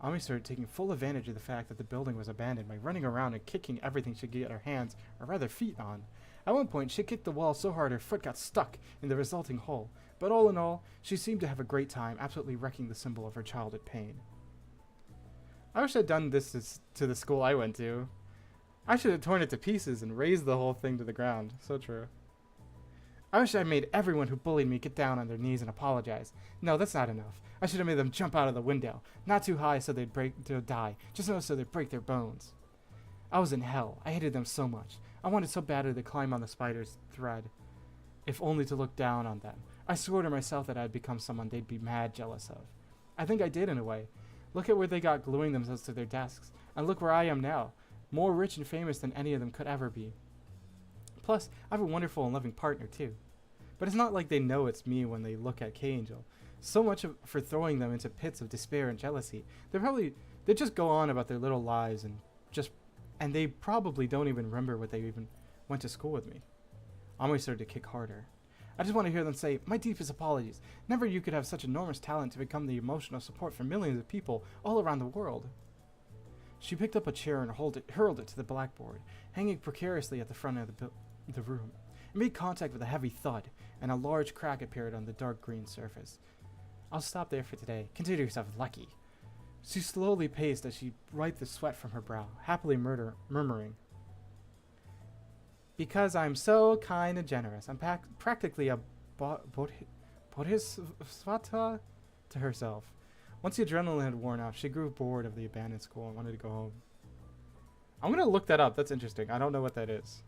Ami started taking full advantage of the fact that the building was abandoned by running around and kicking everything she could get her hands, or rather feet, on. At one point, she kicked the wall so hard her foot got stuck in the resulting hole. But all in all, she seemed to have a great time, absolutely wrecking the symbol of her childhood pain. I wish I'd done this to the school I went to. I should have torn it to pieces and razed the whole thing to the ground. So true. I wish I'd made everyone who bullied me get down on their knees and apologize. No, that's not enough. I should have made them jump out of the window. Not too high so they'd die. Just enough so they'd break their bones. I was in hell. I hated them so much. I wanted so badly to climb on the spider's thread, if only to look down on them. I swore to myself that I'd become someone they'd be mad jealous of. I think I did in a way. Look at where they got gluing themselves to their desks. And look where I am now. More rich and famous than any of them could ever be. Plus, I have a wonderful and loving partner, too. But it's not like they know it's me when they look at K-Angel. So much for throwing them into pits of despair and jealousy. They just go on about their little lives and they probably don't even remember what they even went to school with me. Ami started to kick harder. I just want to hear them say, "My deepest apologies. Never you could have such enormous talent to become the emotional support for millions of people all around the world." She picked up a chair and hurled it to the blackboard, hanging precariously at the front of the room. It made contact with a heavy thud, and a large crack appeared on the dark green surface. "I'll stop there for today. Consider yourself lucky." She slowly paced as she wiped the sweat from her brow, happily murmuring, "Because I'm so kind and generous, I'm practically a bodhisattva," to herself. Once the adrenaline had worn off, she grew bored of the abandoned school and wanted to go home. I'm going to look that up. That's interesting. I don't know what that is.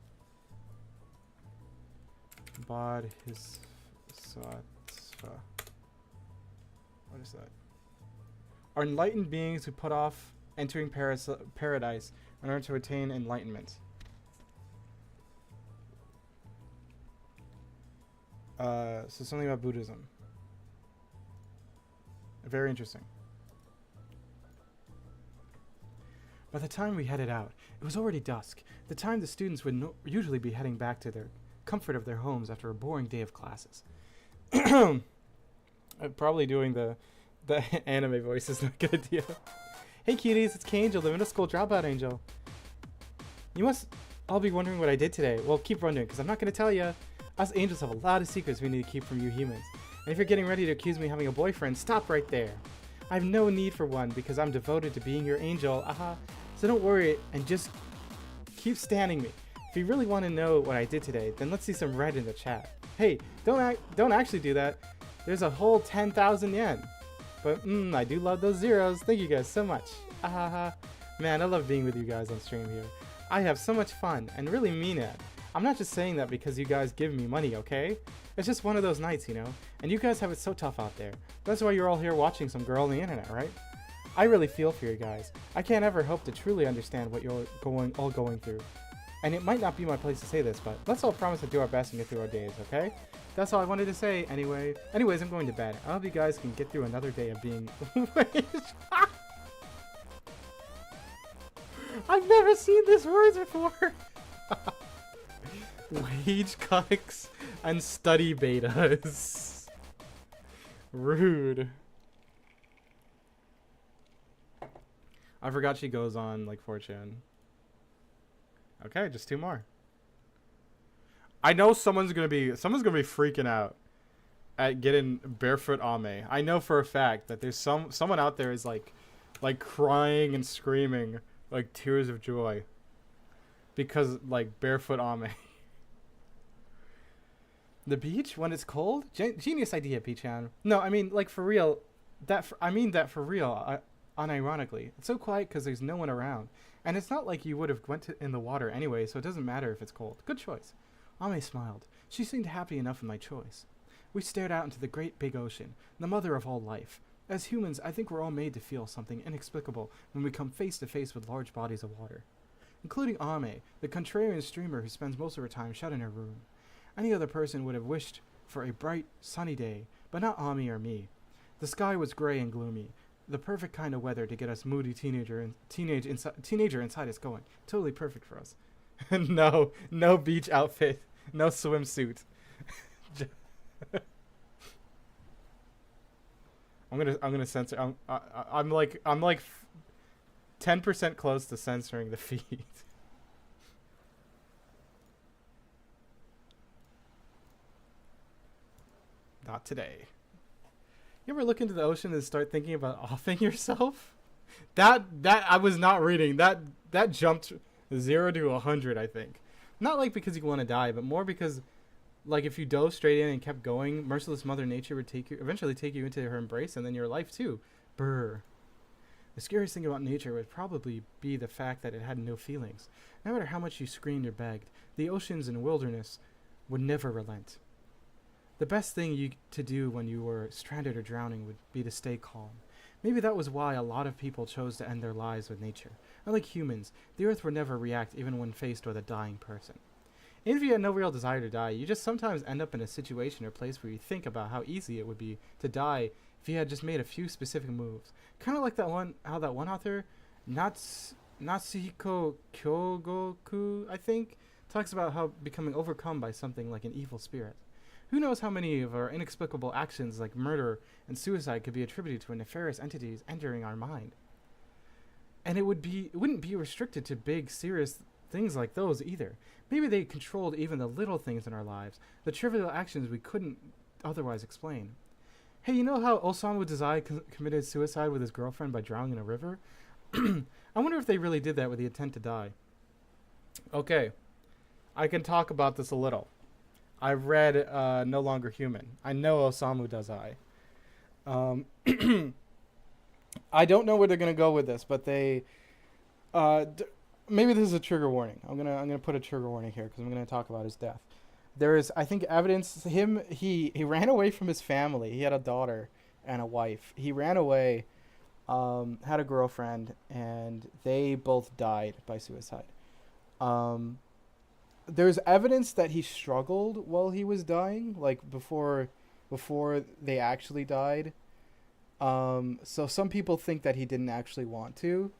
Bodhisattva. What is that? Are enlightened beings who put off entering paradise in order to attain enlightenment. So something about Buddhism. Very interesting. By the time we headed out, it was already dusk, the time the students would usually be heading back to their comfort of their homes after a boring day of classes. Probably doing the anime voice is not a good idea. Hey cuties, it's K-Angel, the middle school dropout angel. You must all be wondering what I did today. Well, keep wondering, because I'm not going to tell you. Us angels have a lot of secrets we need to keep from you humans. And if you're getting ready to accuse me of having a boyfriend, stop right there. I have no need for one because I'm devoted to being your angel. So don't worry and just keep standing me. If you really want to know what I did today, then let's see some red in the chat. Hey, don't actually do that. There's a whole 10,000 yen. But I do love those zeros. Thank you guys so much. Man, I love being with you guys on stream here. I have so much fun and really mean it. I'm not just saying that because you guys give me money, okay? It's just one of those nights, you know? And you guys have it so tough out there. That's why you're all here watching some girl on the internet, right? I really feel for you guys. I can't ever hope to truly understand what you're all going through. And it might not be my place to say this, but let's all promise to do our best and get through our days, okay? That's all I wanted to say anyways, I'm going to bed. I hope you guys can get through another day of being... I've never seen this word before! Wage cucks and study betas. Rude. I forgot she goes on like 4chan. Okay, just 2 more. I know someone's gonna be freaking out. at getting barefoot Ame. I know for a fact that there's someone out there is like crying and screaming like tears of joy because like barefoot Ame. The beach when it's cold? Genius idea, P-chan. No, I mean like for real. I mean that for real. Unironically, it's so quiet because there's no one around, and it's not like you would have in the water anyway, so it doesn't matter if it's cold. Good choice. Ame smiled. She seemed happy enough in my choice. We stared out into the great big ocean, the mother of all life. As humans, I think we're all made to feel something inexplicable when we come face to face with large bodies of water. Including Ame, the contrarian streamer who spends most of her time shut in her room. Any other person would have wished for a bright, sunny day, but not Ame or me. The sky was gray and gloomy, the perfect kind of weather to get us moody teenager inside us going. Totally perfect for us. No beach outfit, no swimsuit. I'm gonna censor. I'm like 10% close to censoring the feed. Not today. You ever look into the ocean and start thinking about offing yourself? That I was not reading. That jumped 0 to 100, I think. Not like because you want to die, but more because like if you dove straight in and kept going, merciless Mother Nature would eventually take you into her embrace and then your life too. Brr. The scariest thing about nature would probably be the fact that it had no feelings. No matter how much you screamed or begged, the oceans and wilderness would never relent. The best thing to do when you were stranded or drowning would be to stay calm. Maybe that was why a lot of people chose to end their lives with nature. Unlike humans, the earth would never react even when faced with a dying person. Even if you had no real desire to die, you just sometimes end up in a situation or place where you think about how easy it would be to die if you had just made a few specific moves. Kind of like how that one author, Natsuhiko Kyogoku, I think, talks about how becoming overcome by something like an evil spirit. Who knows how many of our inexplicable actions like murder and suicide could be attributed to nefarious entities entering our mind. And it wouldn't be restricted to big, serious things like those either. Maybe they controlled even the little things in our lives, the trivial actions we couldn't otherwise explain. Hey, you know how Osamu Dazai committed suicide with his girlfriend by drowning in a river? I wonder if they really did that with the intent to die. Okay, I can talk about this a little. I've read No Longer Human. I know Osamu Dazai. I don't know where they're gonna go with this, but they maybe this is a trigger warning. I'm gonna put a trigger warning here because I'm gonna talk about his death. There is, I think, evidence. He ran away from his family. He had a daughter and a wife. He ran away, had a girlfriend, and they both died by suicide. There's evidence that he struggled while he was dying, like before they actually died. So some people think that he didn't actually want to.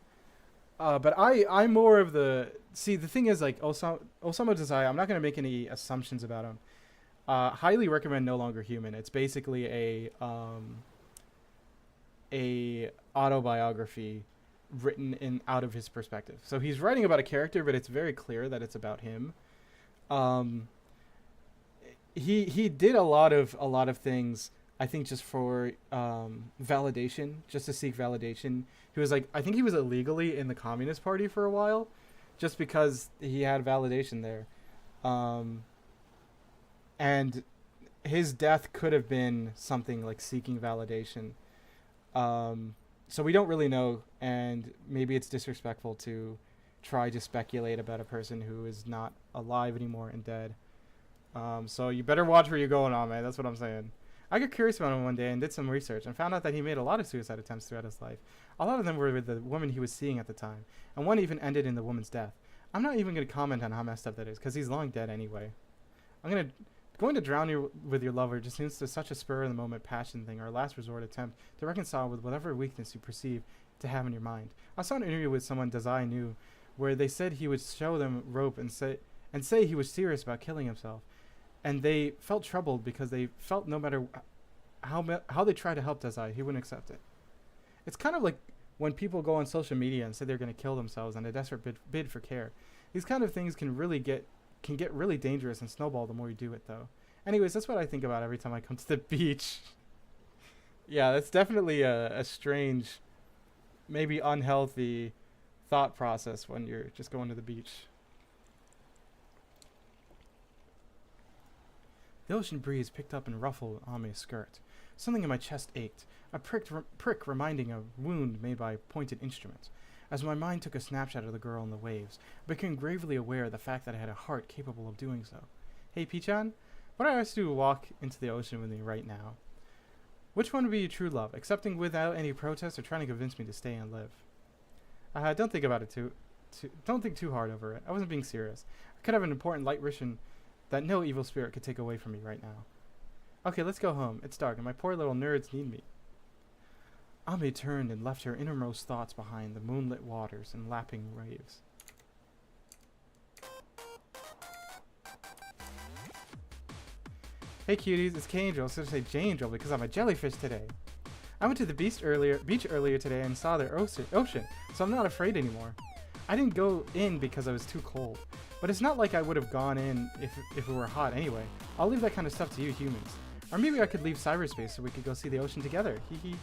But I'm more of the... See, the thing is, like, Osamu Dazai, I'm not going to make any assumptions about him. Highly recommend No Longer Human. It's basically a autobiography written out of his perspective. So he's writing about a character, but it's very clear that it's about him. He did a lot of things, I think, just for validation, just to seek validation. He was like, I think he was illegally in the Communist Party for a while, just because he had validation there. And his death could have been something like seeking validation. So we don't really know, and maybe it's disrespectful to try to speculate about a person who is not alive anymore and dead. So you better watch where you're going on, man. That's what I'm saying. I got curious about him one day and did some research and found out that he made a lot of suicide attempts throughout his life. A lot of them were with the woman he was seeing at the time, and one even ended in the woman's death. I'm not even going to comment on how messed up that is, because he's long dead anyway. Going to drown with your lover just seems to such a spur-of-the-moment passion thing, or a last resort attempt to reconcile with whatever weakness you perceive to have in your mind. I saw an interview with someone Dazai knew, where they said he would show them rope and say he was serious about killing himself. And they felt troubled because they felt no matter how they tried to help Dazai, he wouldn't accept it. It's kind of like when people go on social media and say they're going to kill themselves in a desperate bid for care. These kind of things can get really dangerous and snowball the more you do it, though. Anyways, that's what I think about every time I come to the beach. Yeah, that's definitely a strange, maybe unhealthy thought process when you're just going to the beach. The ocean breeze picked up and ruffled Ame's skirt. Something in my chest ached, a prick reminding a wound made by a pointed instrument. As my mind took a snapshot of the girl in the waves, I became gravely aware of the fact that I had a heart capable of doing so. Hey, Pichan, what I asked you to walk into the ocean with me right now? Which one would be your true love, accepting without any protest or trying to convince me to stay and live? Don't think about it don't think too hard over it. I wasn't being serious. I could have an important light mission that no evil spirit could take away from me right now. Okay, let's go home. It's dark and my poor little nerds need me. Ame turned and left her innermost thoughts behind the moonlit waters and lapping waves. Hey cuties, it's K-Angel. I was going to say J-Angel because I'm a jellyfish today. I went to the beach earlier today and saw the ocean, so I'm not afraid anymore. I didn't go in because I was too cold, but it's not like I would have gone in if it were hot anyway. I'll leave that kind of stuff to you humans. Or maybe I could leave cyberspace so we could go see the ocean together. Hee.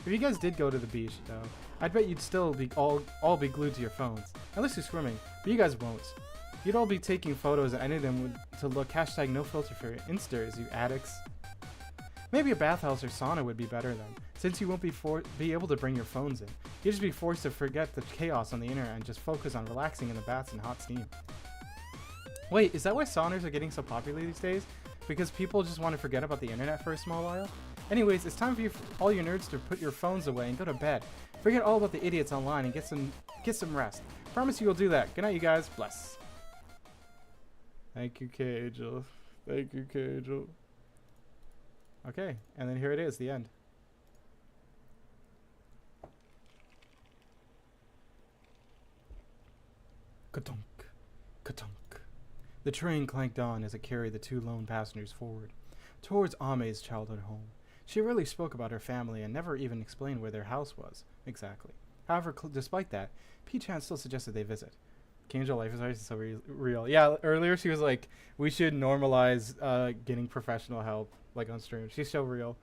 If you guys did go to the beach, though, I'd bet you'd still be all be glued to your phones. Unless you're swimming, but you guys won't. You'd all be taking photos and editing them to look #NoFilter for Instas, you addicts. Maybe a bathhouse or sauna would be better then, since you won't be able to bring your phones in. You'd just be forced to forget the chaos on the internet and just focus on relaxing in the baths and hot steam. Wait, is that why saunas are getting so popular these days? Because people just want to forget about the internet for a small while? Anyways, it's time for you, all you nerds, to put your phones away and go to bed. Forget all about the idiots online and get some rest. Promise you will do that. Good night, you guys. Bless. Thank you, K-Angel. Thank you, K-Angel. Okay, and then here it is, the end. Ka-tunk, ka-tunk. The train clanked on as it carried the two lone passengers forward, towards Ame's childhood home. She rarely spoke about her family and never even explained where their house was, exactly. However, despite that, Pichan still suggested they visit. K-Angel life is so real. Yeah, earlier she was like, we should normalize getting professional help, like on stream. She's so real.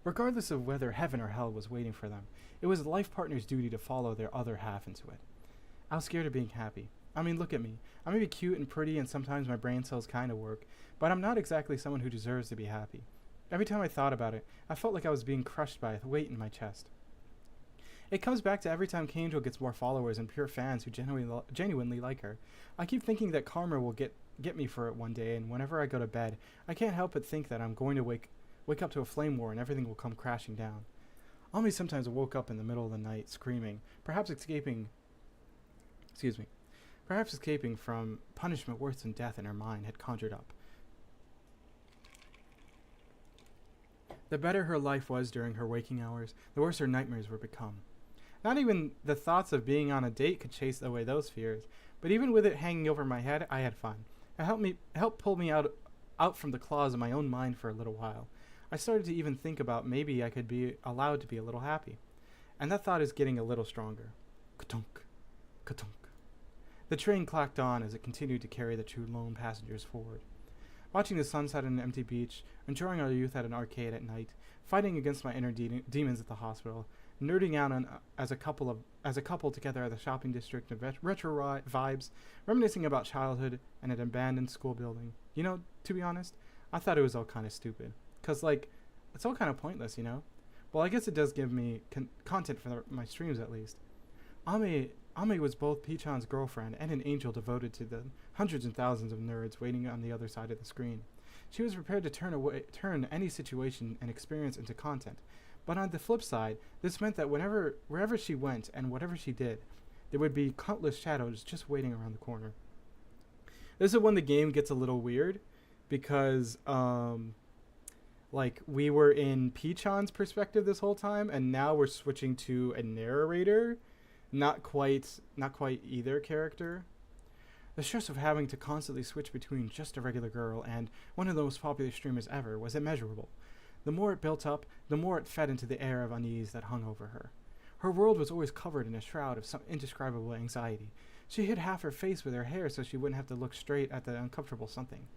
Regardless of whether heaven or hell was waiting for them, it was a life partner's duty to follow their other half into it. I was scared of being happy. I mean, look at me. I may be cute and pretty and sometimes my brain cells kind of work, but I'm not exactly someone who deserves to be happy. Every time I thought about it, I felt like I was being crushed by a weight in my chest. It comes back to every time K-Angel gets more followers and pure fans who genuinely like her. I keep thinking that karma will get me for it one day, and whenever I go to bed, I can't help but think that I'm going to wake up to a flame war and everything will come crashing down. Ami sometimes woke up in the middle of the night screaming, perhaps escaping from punishment worse than death in her mind had conjured up. The better her life was during her waking hours, the worse her nightmares would become. Not even the thoughts of being on a date could chase away those fears, but even with it hanging over my head, I had fun. It helped pull me out from the claws of my own mind for a little while. I started to even think about maybe I could be allowed to be a little happy. And that thought is getting a little stronger. Ka-tunk, ka-tunk. The train clacked on as it continued to carry the two lone passengers forward. Watching the sunset on an empty beach, enjoying our youth at an arcade at night, fighting against my inner demons at the hospital, nerding out as a couple together at the shopping district of retro vibes, reminiscing about childhood and an abandoned school building. You know, to be honest, I thought it was all kind of stupid. 'Cause, like, it's all kind of pointless, you know? Well, I guess it does give me content for my streams, at least. Ame was both Pichan's girlfriend and an angel devoted to the hundreds and thousands of nerds waiting on the other side of the screen. She was prepared to turn any situation and experience into content. But on the flip side, this meant that wherever she went and whatever she did, there would be countless shadows just waiting around the corner. This is when the game gets a little weird, because like, we were in Pichan's perspective this whole time, and now we're switching to a narrator. Not quite either character. The stress of having to constantly switch between just a regular girl and one of the most popular streamers ever was immeasurable. The more it built up, the more it fed into the air of unease that hung over her. Her world was always covered in a shroud of some indescribable anxiety. She hid half her face with her hair so she wouldn't have to look straight at the uncomfortable something.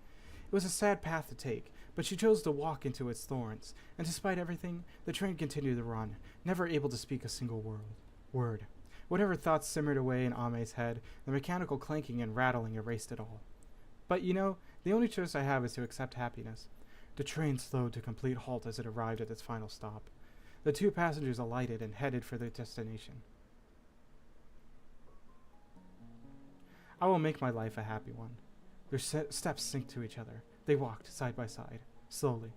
It was a sad path to take, but she chose to walk into its thorns, and despite everything, the train continued to run, never able to speak a single word. Whatever thoughts simmered away in Ame's head, the mechanical clanking and rattling erased it all. But you know, the only choice I have is to accept happiness. The train slowed to complete halt as it arrived at its final stop. The 2 passengers alighted and headed for their destination. I will make my life a happy one. Their steps synced to each other. They walked side by side, slowly.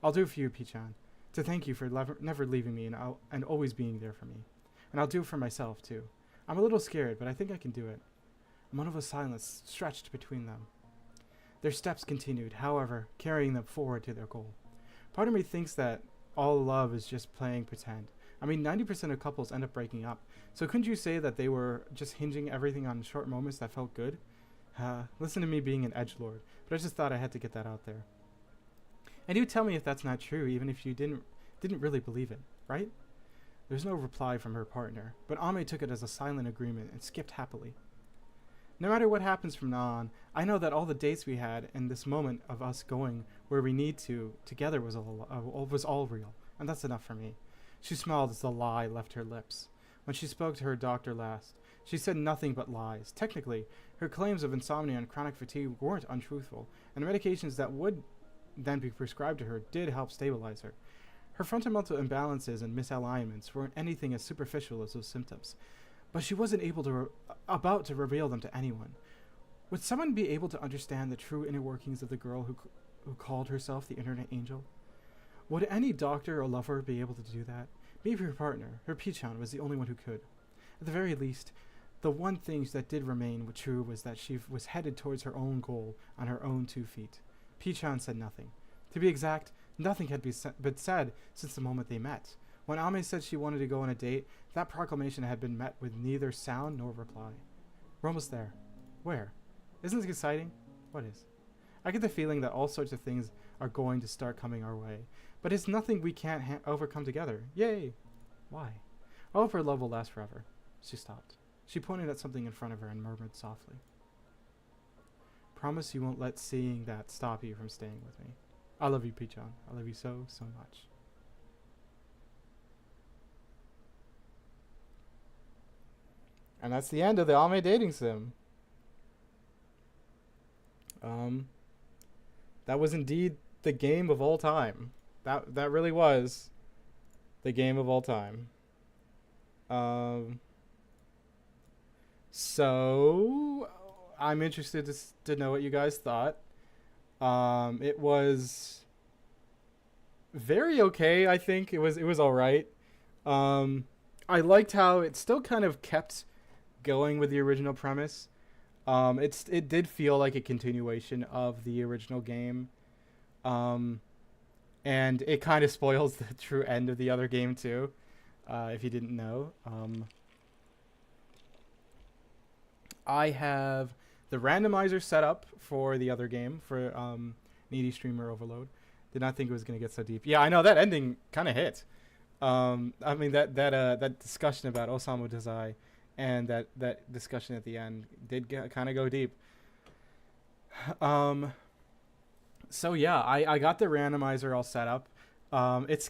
I'll do for you, Pichan, to thank you for never leaving me and always being there for me. And I'll do it for myself, too. I'm a little scared, but I think I can do it. A moment of silence stretched between them. Their steps continued, however, carrying them forward to their goal. Part of me thinks that all love is just playing pretend. I mean, 90% of couples end up breaking up. So couldn't you say that they were just hinging everything on short moments that felt good? Listen to me being an edgelord, but I just thought I had to get that out there. And you tell me if that's not true, even if you didn't really believe it, right? There's no reply from her partner, but Ame took it as a silent agreement and skipped happily. No matter what happens from now on, I know that all the dates we had and this moment of us going where we need to together was all real, and that's enough for me. She smiled as the lie left her lips. When she spoke to her doctor last, she said nothing but lies. Technically, her claims of insomnia and chronic fatigue weren't untruthful, and the medications that would then be prescribed to her did help stabilize her. Her fundamental imbalances and misalignments weren't anything as superficial as those symptoms, but she wasn't about to reveal them to anyone. Would someone be able to understand the true inner workings of the girl who called herself the Internet Angel? Would any doctor or lover be able to do that? Maybe her partner, her Pichan, was the only one who could. At the very least, the one thing that did remain true was that she was headed towards her own goal on her own 2 feet. Pichan said nothing. To be exact, nothing had been said since the moment they met. When Ame said she wanted to go on a date, that proclamation had been met with neither sound nor reply. We're almost there. Where? Isn't this exciting? What is? I get the feeling that all sorts of things are going to start coming our way, but it's nothing we can't overcome together. Yay! Why? I hope our love will last forever. She stopped. She pointed at something in front of her and murmured softly. Promise you won't let seeing that stop you from staying with me. I love you, Pichan. I love you so, so much. And that's the end of the Ame dating sim. That was indeed the game of all time. That really was the game of all time. So I'm interested to know what you guys thought. It was very okay. I think it was all right. I liked how it still kind of kept going with the original premise. It did feel like a continuation of the original game. And it kind of spoils the true end of the other game too, if you didn't know. I have the randomizer set up for the other game, for Needy Streamer Overload. Did not think it was going to get so deep. Yeah, I know, that ending kind of hit. I mean, that discussion about Osamu Dazai and that discussion at the end did kind of go deep. So yeah, I got the randomizer all set up. It's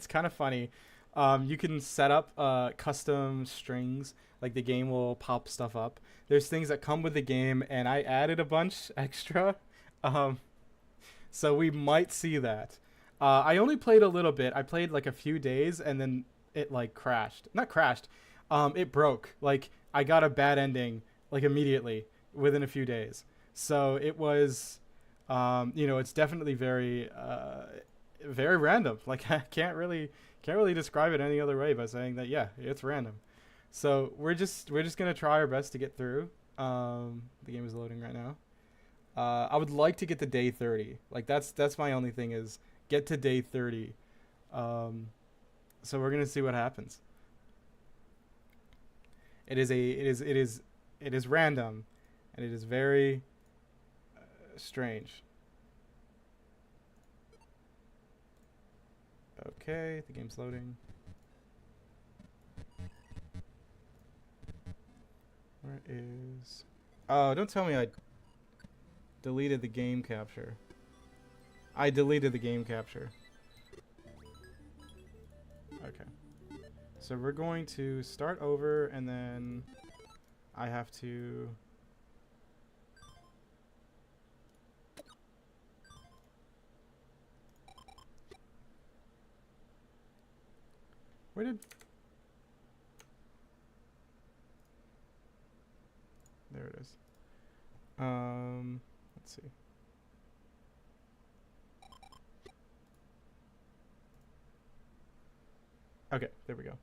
kind of funny. You can set up custom strings, like the game will pop stuff up. There's things that come with the game, and I added a bunch extra. So we might see that. I only played a little bit. I played like a few days, and then it like crashed. Not crashed. It broke. Like, I got a bad ending like immediately within a few days. So it was, it's definitely very, very random. Like, I can't really describe it any other way by saying that, yeah, it's random. So we're just gonna try our best to get through. The game is loading right now. I would like to get to day 30. Like, that's my only thing, is get to day 30. So we're gonna see what happens. It is random, and it is very strange. Okay, the game's loading. Where is... Oh, don't tell me deleted the game capture. I deleted the game capture. Okay. So we're going to start over, and then I have to... Where did... There it is. Let's see. Okay, there we go.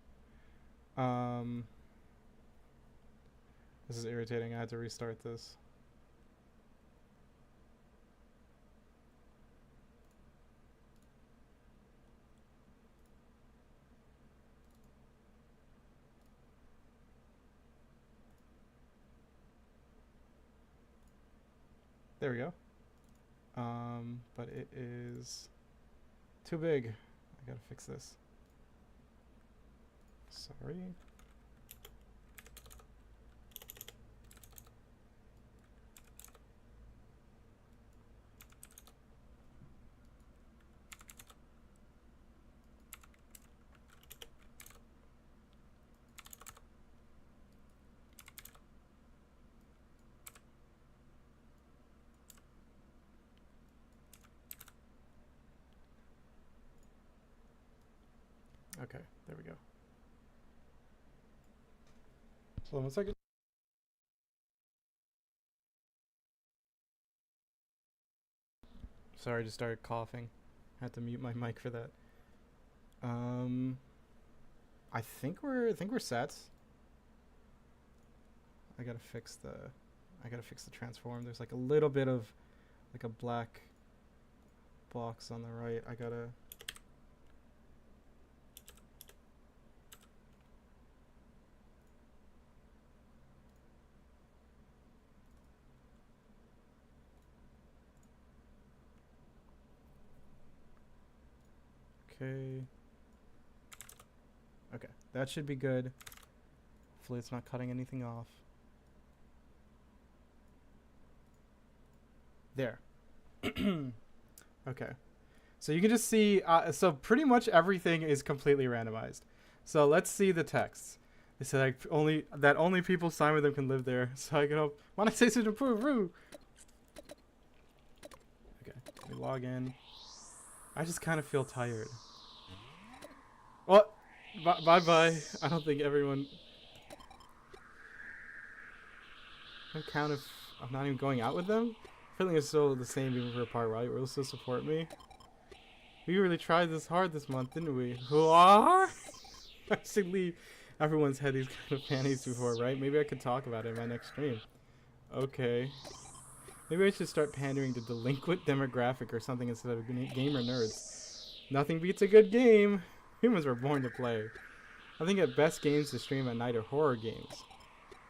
This is irritating. I had to restart this. There we go. But it is too big. I gotta fix this. Sorry. Okay, there we go. Hold on 1 second. Sorry, I just started coughing. I had to mute my mic for that. I think we're set. I gotta fix the transform. There's like a little bit of like a black box on the right. I gotta... Okay. Okay, that should be good. Hopefully it's not cutting anything off. There. Okay. So you can just see, so pretty much everything is completely randomized. So let's see the texts. They said like only people signed with them can live there. So I can hope monetization improve. Okay, let me log in. I just kind of feel tired. What? Bye. I don't think everyone... I don't count if I'm not even going out with them. Feeling is still the same even for a part, right? Will still support me. We really tried this hard this month, didn't we? Who are? I should leave everyone's had these kind of panties before, right? Maybe I could talk about it in my next stream. Okay. Maybe I should start pandering to delinquent demographic or something instead of gamer nerds. Nothing beats a good game. Humans were born to play. I think at best games to stream at night are horror games.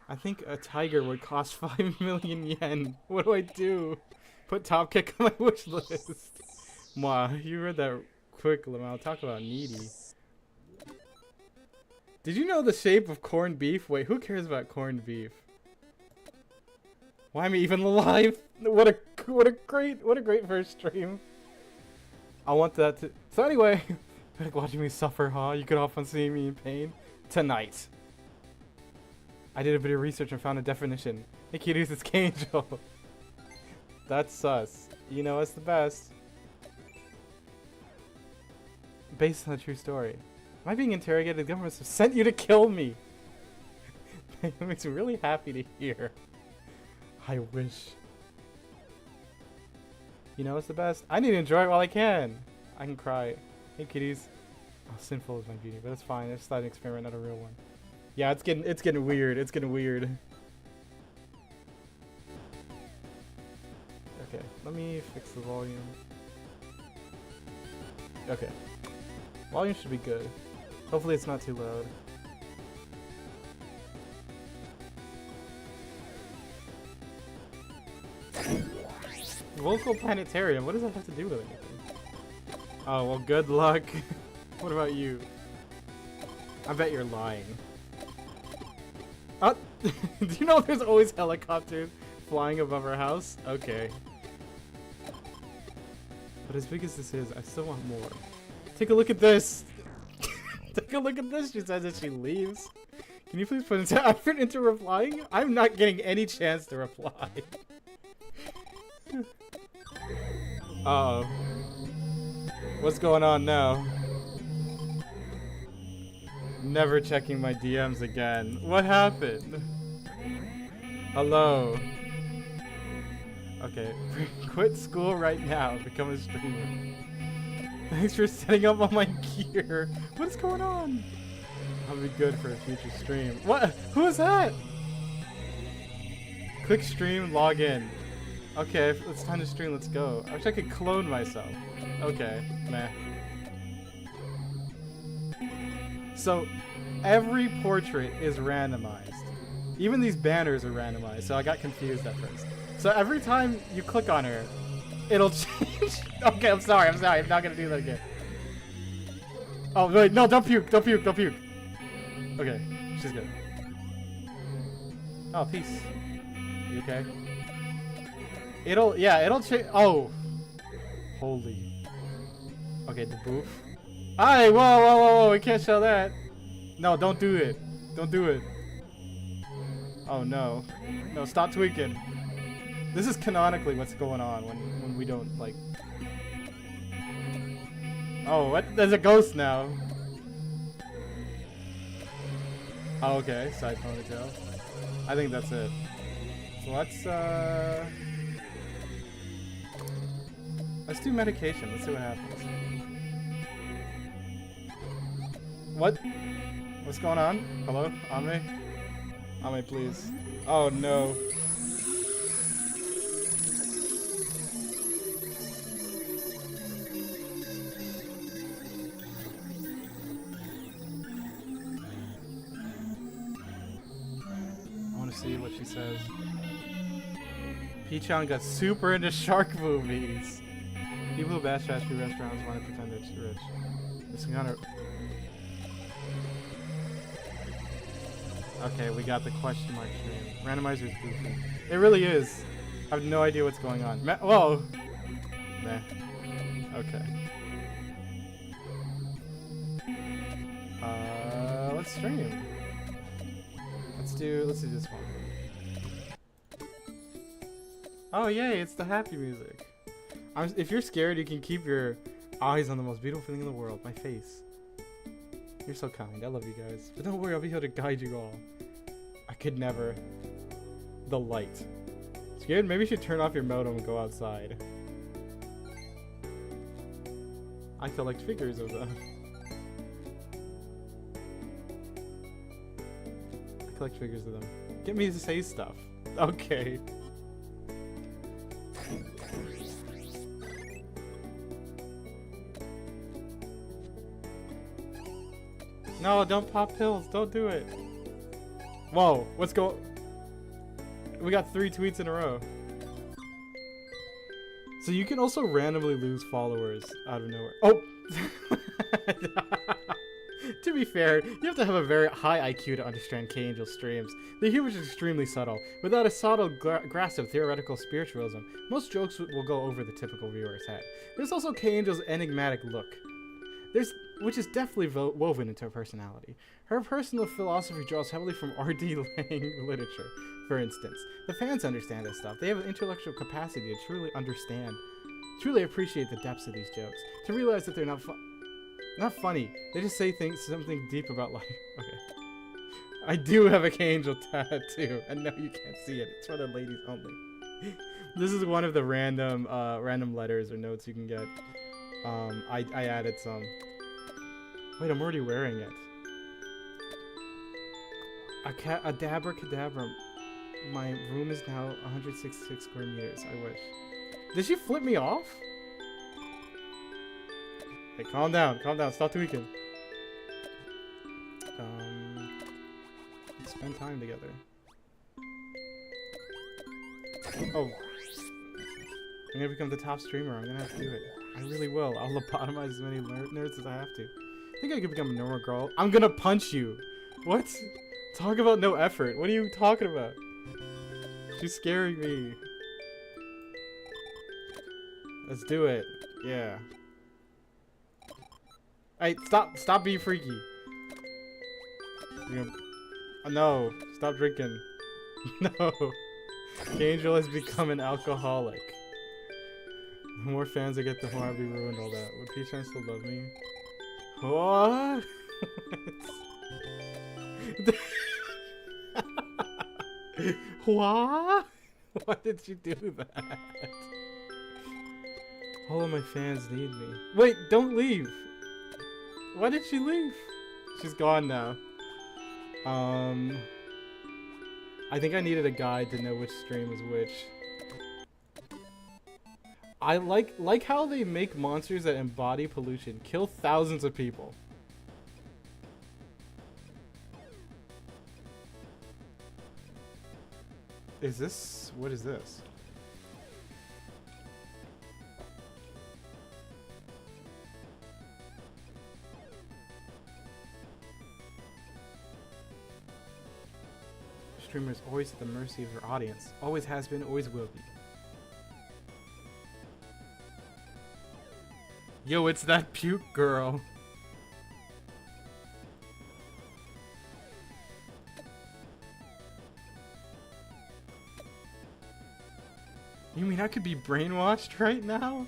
I think a tiger would cost 5 million yen. What do I do? Put Top Kick on my wish list. Mwah, you read that quick, Lamau. Talk about needy. Did you know the shape of corned beef? Wait, who cares about corned beef? Why am I even alive? What a great first stream. I want that to... So anyway... Like watching me suffer, huh? You could often see me in pain. Tonight. I did a bit of research and found a definition. Hey cuties, it's K-Angel. That's sus. You know it's the best. Based on a true story. Am I being interrogated? The government has sent you to kill me. It makes me really happy to hear. I wish. You know it's the best. I need to enjoy it while I can. I can cry. Hey kitties. Oh, sinful is my beauty, but it's fine. It's not an experiment, not a real one. Yeah, it's getting weird. It's getting weird. Okay, let me fix the volume. Okay. Volume should be good. Hopefully it's not too loud. Local planetarium, what does that have to do with anything? Oh, well, good luck. What about you? I bet you're lying. Do you know there's always helicopters flying above our house? Okay. But as big as this is, I still want more. Take a look at this! Take a look at this, she says as she leaves. Can you please put into effort into replying? I'm not getting any chance to reply. Uh-oh. What's going on now? Never checking my DMs again. What happened? Hello. Okay, quit school right now. Become a streamer. Thanks for setting up all my gear. What's going on? I'll be good for a future stream. What? Who is that? Click stream, log in. Okay, it's time to stream. Let's go. I wish I could clone myself. Okay, meh. So, every portrait is randomized. Even these banners are randomized, so I got confused at first. So every time you click on her, it'll change. Okay, I'm sorry. I'm not gonna do that again. Oh, wait, no, don't puke. Don't puke. Don't puke. Okay, she's good. Oh, peace. You okay? It'll change. Oh. Holy. Okay, the booth. Alright, whoa, we can't show that. No, don't do it. Don't do it. Oh, no. No, stop tweaking. This is canonically what's going on when we don't, like... Oh, what? There's a ghost now. Oh, okay. Side ponytail. I think that's it. So let's do medication. Let's see what happens. What? What's going on? Hello? AME? AME, please. Oh, no. See what she says. P-chan got super into shark movies. People who bash fast food restaurants want to pretend they're rich. This kind of... Okay, we got the question mark stream. Randomizer's goofy. It really is. I have no idea what's going on. Whoa! Meh. Okay. Let's stream. Let's do this one. Oh yay, it's the happy music. If you're scared, you can keep your eyes on the most beautiful thing in the world, my face. You're so kind, I love you guys. But don't worry, I'll be here to guide you all. I could never. The light. Scared? Maybe you should turn off your modem and go outside. I collect figures of them. Collect figures of them. Get me to say stuff. Okay. No, don't pop pills. Don't do it. Whoa, what's going... We got 3 tweets in a row. So you can also randomly lose followers out of nowhere. Oh! To be fair, you have to have a very high IQ to understand K-Angel streams. The humor is extremely subtle. Without a subtle grasp of theoretical spiritualism, most jokes will go over the typical viewer's head. There's also K-Angel's enigmatic look, which is definitely woven into her personality. Her personal philosophy draws heavily from R.D. Lang literature, for instance. The fans understand this stuff. They have an intellectual capacity to truly understand, truly appreciate the depths of these jokes, to realize that they're not funny. They just say something deep about life. Okay. I do have a K-Angel tattoo, and no, you can't see it. It's for the ladies only. This is one of the random letters or notes you can get. I added some. Wait, I'm already wearing it. A dabber cadabra. My room is now 166 square meters. I wish. Did she flip me off? Hey, calm down, stop tweaking. Let's spend time together. Oh. I'm gonna become the top streamer, I'm gonna have to do it. I really will. I'll lobotomize as many nerds as I have to. I think I could become a normal girl. I'm gonna punch you! What? Talk about no effort. What are you talking about? She's scaring me. Let's do it. Yeah. Hey, stop being freaky. No, stop drinking. No. Angel has become an alcoholic. The more fans I get, the more I'll be ruined. All that. Would Peach still love me? What? What? Why did you do that? All of my fans need me. Wait, don't leave. Why did she leave? She's gone now. I think I needed a guide to know which stream was which. I like how they make monsters that embody pollution, kill thousands of people. Is this, what is this? Streamer is always at the mercy of her audience. Always has been, always will be. Yo, it's that puke girl. You mean I could be brainwashed right now?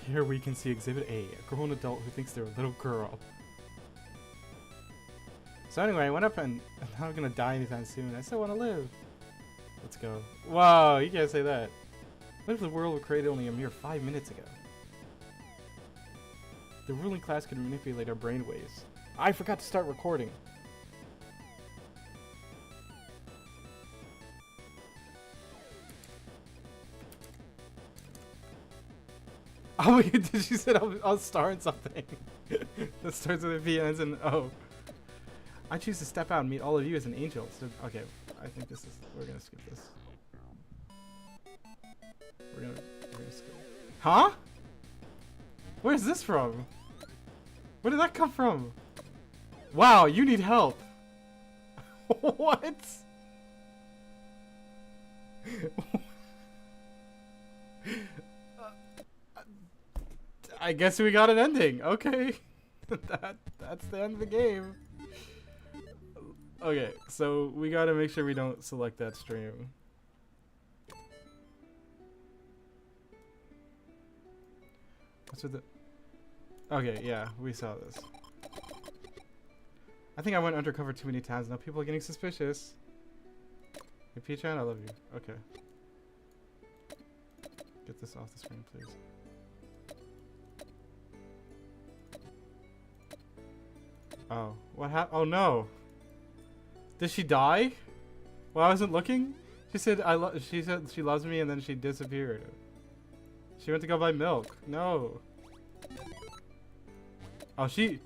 Here we can see Exhibit A, a grown adult who thinks they're a little girl. So anyway, I went up and I'm not gonna die anytime soon. I still want to live. Let's go. Whoa, you can't say that. What if the world was created only a mere 5 minutes ago? The ruling class could manipulate our brainwaves. I forgot to start recording. Oh, did you say I'll star in something? That starts with a V and ends in O. I choose to step out and meet all of you as an angel. So, okay, I think this is. We're gonna skip this. We're gonna skip. Huh? Where's this from? Where did that come from? Wow, you need help. What? I guess we got an ending. Okay. That's the end of the game. Okay, so we gotta make sure we don't select that stream. What's with the... Okay, yeah, we saw this. I think I went undercover too many times. Now people are getting suspicious. Hey, P-chan, I love you. Okay. Get this off the screen, please. Oh, what happened? Oh no! Did she die? Well, I wasn't looking. She said she said she loves me, and then she disappeared. She went to go buy milk. No. Oh, she.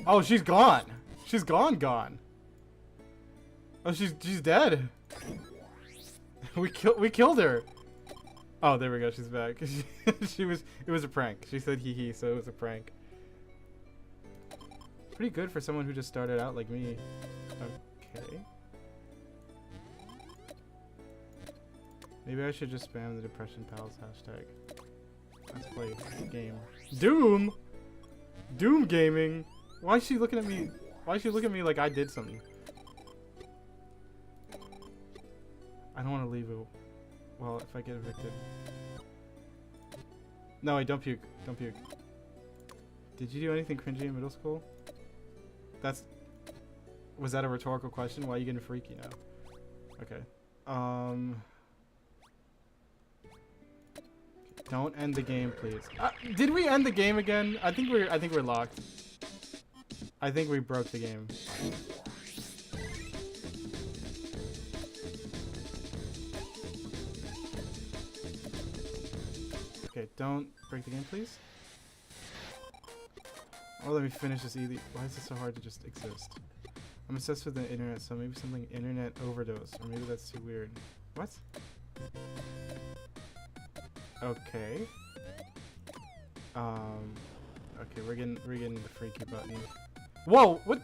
Oh, she's gone. She's gone. Oh, she's dead. We killed her. Oh, there we go. She's back. It was a prank. She said hee hee, so it was a prank. Pretty good for someone who just started out like me. Okay. Maybe I should just spam the Depression Pals hashtag. Let's play the game. Doom? Doom gaming? Why is she looking at me? Why is she looking at me like I did something? I don't want to leave it. Well, if I get evicted. No, wait, don't puke. Don't puke. Did you do anything cringy in middle school? Was that a rhetorical question? Why are you getting freaky now? Okay. Don't end the game, please. Did we end the game again? I think we're locked. I think we broke the game. Okay, don't break the game, please. Oh, let me finish this easy. Why is it so hard to just exist? I'm obsessed with the internet, so maybe something internet overdose, or maybe that's too weird. What? Okay. Okay, we're getting the freaky button. Whoa! What?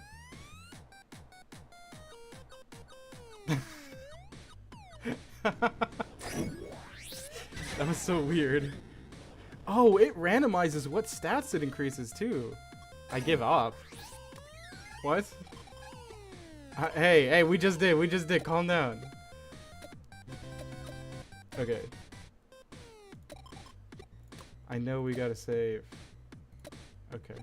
That was so weird. Oh, it randomizes what stats it increases too. I give up. What? Hey, we just did. Calm down. Okay. I know we gotta save. Okay.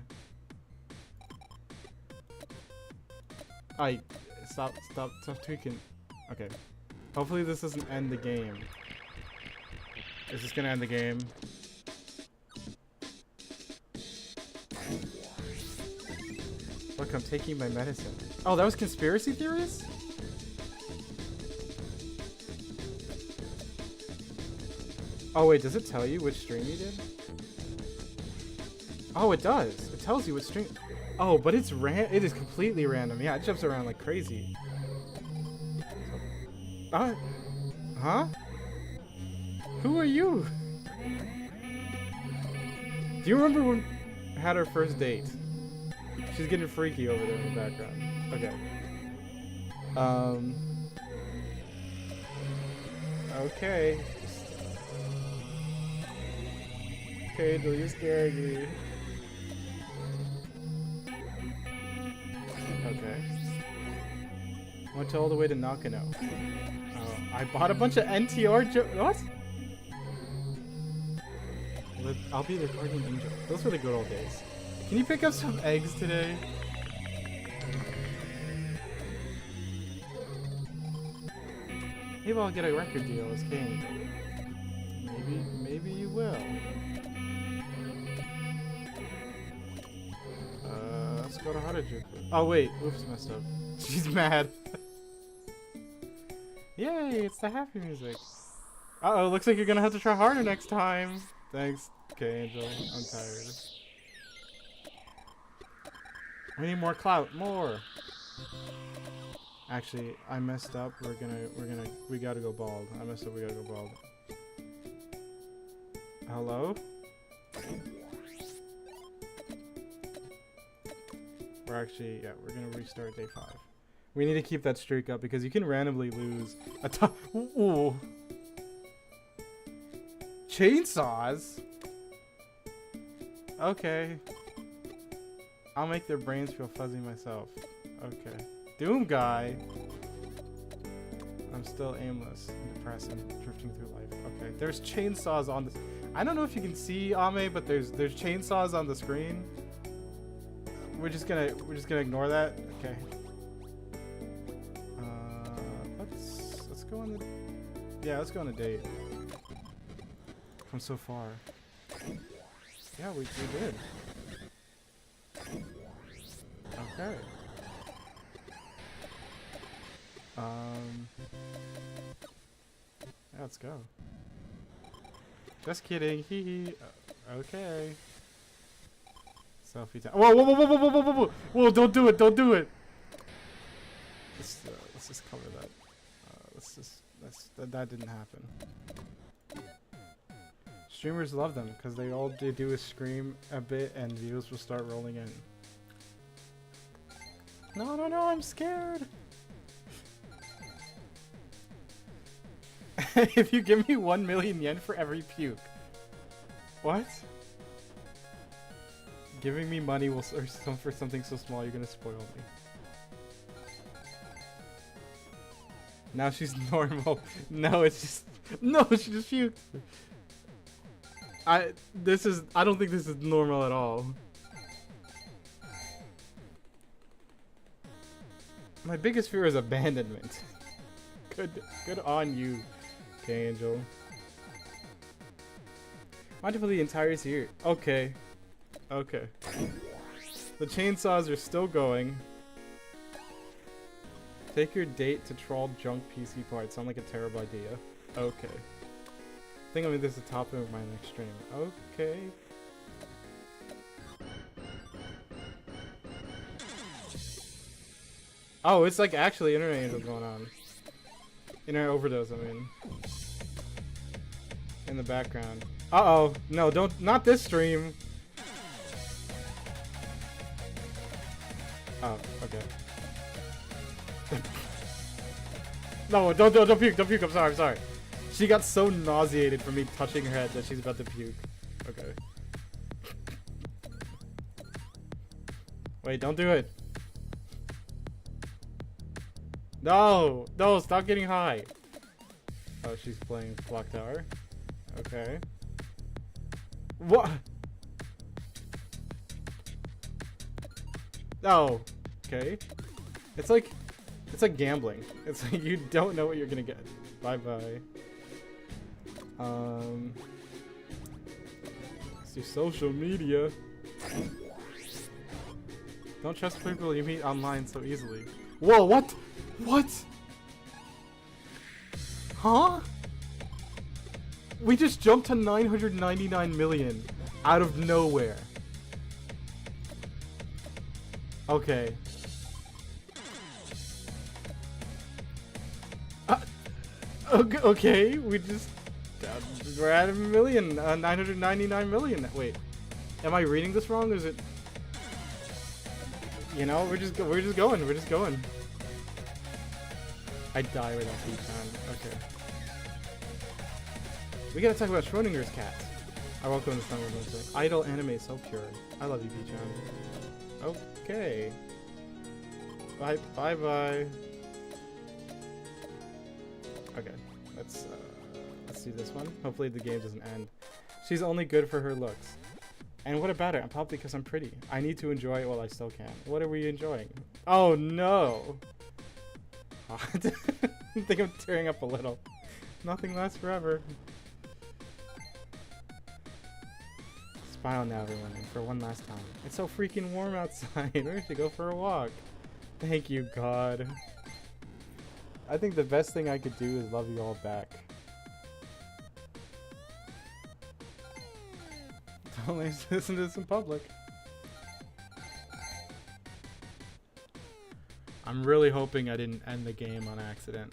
Stop tweaking. Okay. Hopefully this doesn't end the game. Is this gonna end the game? Look, I'm taking my medicine. Oh, that was conspiracy theorists? Oh wait, does it tell you which stream you did? Oh, it does. It tells you what stream. Oh, but it is completely random. Yeah, it jumps around like crazy. Huh? Who are you? Do you remember when we had our first date? She's getting freaky over there in the background. Okay. Okay. Okay, do you scared me? Okay. Went all the way to Nakano. Oh, I bought a bunch of NTR what? I'll be the guardian angel. Those were the good old days. Can you pick up some eggs today? Maybe I'll get a record deal as king. Maybe you will. Let's go to Harajuku. Oh wait, oops, messed up. She's mad. Yay, it's the happy music. Uh-oh, looks like you're gonna have to try harder next time. Thanks. Okay, Angel. I'm tired. We need more clout. More! Actually, I messed up. We gotta go bald. I messed up. We gotta go bald. Hello? We're actually, yeah, we're gonna restart day 5. We need to keep that streak up because you can randomly lose a ton. Ooh. Chainsaws? Okay. I'll make their brains feel fuzzy myself. Okay. Doom guy. I'm still aimless and depressed and drifting through life. Okay. There's chainsaws on this. I don't know if you can see AME, but there's chainsaws on the screen. We're just gonna ignore that. Okay. Let's go on the. Yeah, let's go on a date. From so far. Yeah, we did. Okay. Yeah, let's go. Just kidding. Hee hee. Okay. Selfie time. Whoa, whoa, whoa, whoa, whoa, whoa, whoa, whoa! Whoa! Don't do it! Don't do it! Let's just cover that. That didn't happen. Streamers love them because all they do is scream a bit and views will start rolling in. No, I'm scared. If you give me 1 million yen for every puke. What? Giving me money will for something so small, you're gonna spoil me. Now she's normal. No, it's just she just puked. I don't think this is normal at all. My biggest fear is abandonment. Good on you, K-Angel. Mind for the entire series. Okay. Okay. The chainsaws are still going. Take your date to troll junk PC parts. Sound like a terrible idea. Okay. I think I'm gonna do the top of my next stream. Okay. Oh, it's like actually internet angel going on. Internet overdose, I mean. In the background. Uh-oh. No, not this stream. Oh, okay. No, don't puke, I'm sorry. She got so nauseated from me touching her head that she's about to puke. Okay. Wait, don't do it. No! No, stop getting high. Oh, she's playing Clock Tower. Okay. What? Oh. Okay. It's like gambling. It's like you don't know what you're gonna get. Bye bye. Let's do social media. Don't trust people you meet online so easily. Whoa, what? What? Huh? We just jumped to 999 million out of nowhere. Okay. Okay, we just we're at 999 million. Wait, am I reading this wrong? Or is it? You know, we're just going. I die without P-Chan. Okay. We gotta talk about Schrodinger's cat. I welcome this time with idle anime so pure. I love you, P-Chan. Okay. Bye bye. Okay, let's do this one. Hopefully the game doesn't end. She's only good for her looks. And what about it? I'm probably because I'm pretty. I need to enjoy it while I still can. What are we enjoying? Oh no! I think I'm tearing up a little. Nothing lasts forever. Smile now, everyone, and for one last time. It's so freaking warm outside. We should go for a walk. Thank you, God. I think the best thing I could do is love you all back. Don't listen to this in public. I'm really hoping I didn't end the game on accident.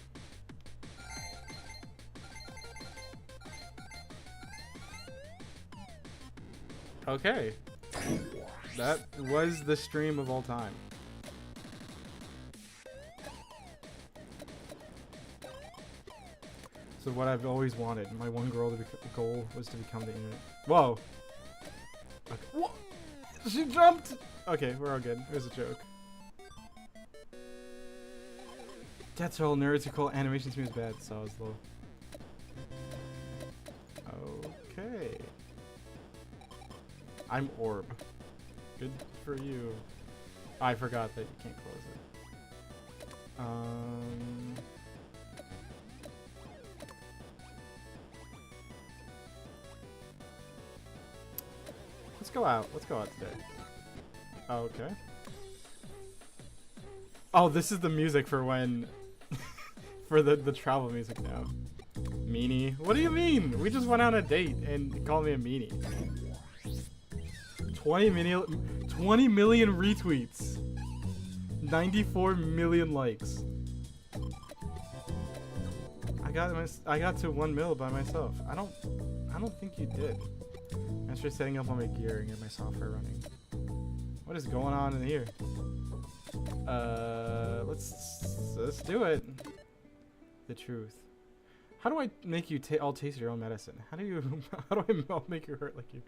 Okay. That was the stream of all time. So what I've always wanted, my one goal was to become the internet. Whoa! Okay. Whoa! She jumped! Okay, we're all good. It was a joke. That's all nerds who call animation streams bad, so I was low. Okay. I'm Orb. Good for you. I forgot that you can't close it. Let's go out. Let's go out today. Okay. Oh, this is the music for when... for the travel music now. Meanie. What do you mean? We just went on a date and called me a meanie. 20 million retweets. 94 million likes. I got to 1 mil by myself. I don't think you did. I'm just setting up all my gear and get my software running. What is going on in here? Let's do it. The truth. How do I make you all taste your own medicine? How do I make you hurt like you?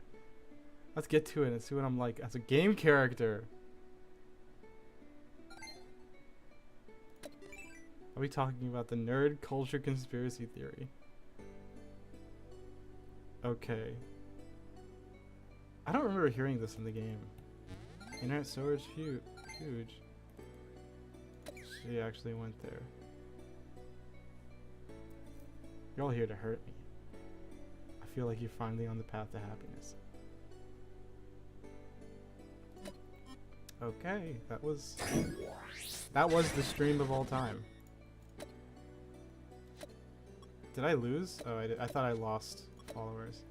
Let's get to it and see what I'm like as a game character. Are we talking about the nerd culture conspiracy theory? Okay. I don't remember hearing this in the game. Internet storage huge. She actually went there. You're all here to hurt me. I feel like you're finally on the path to happiness. Okay, that was the stream of all time. Did I lose? Oh, I thought I lost followers.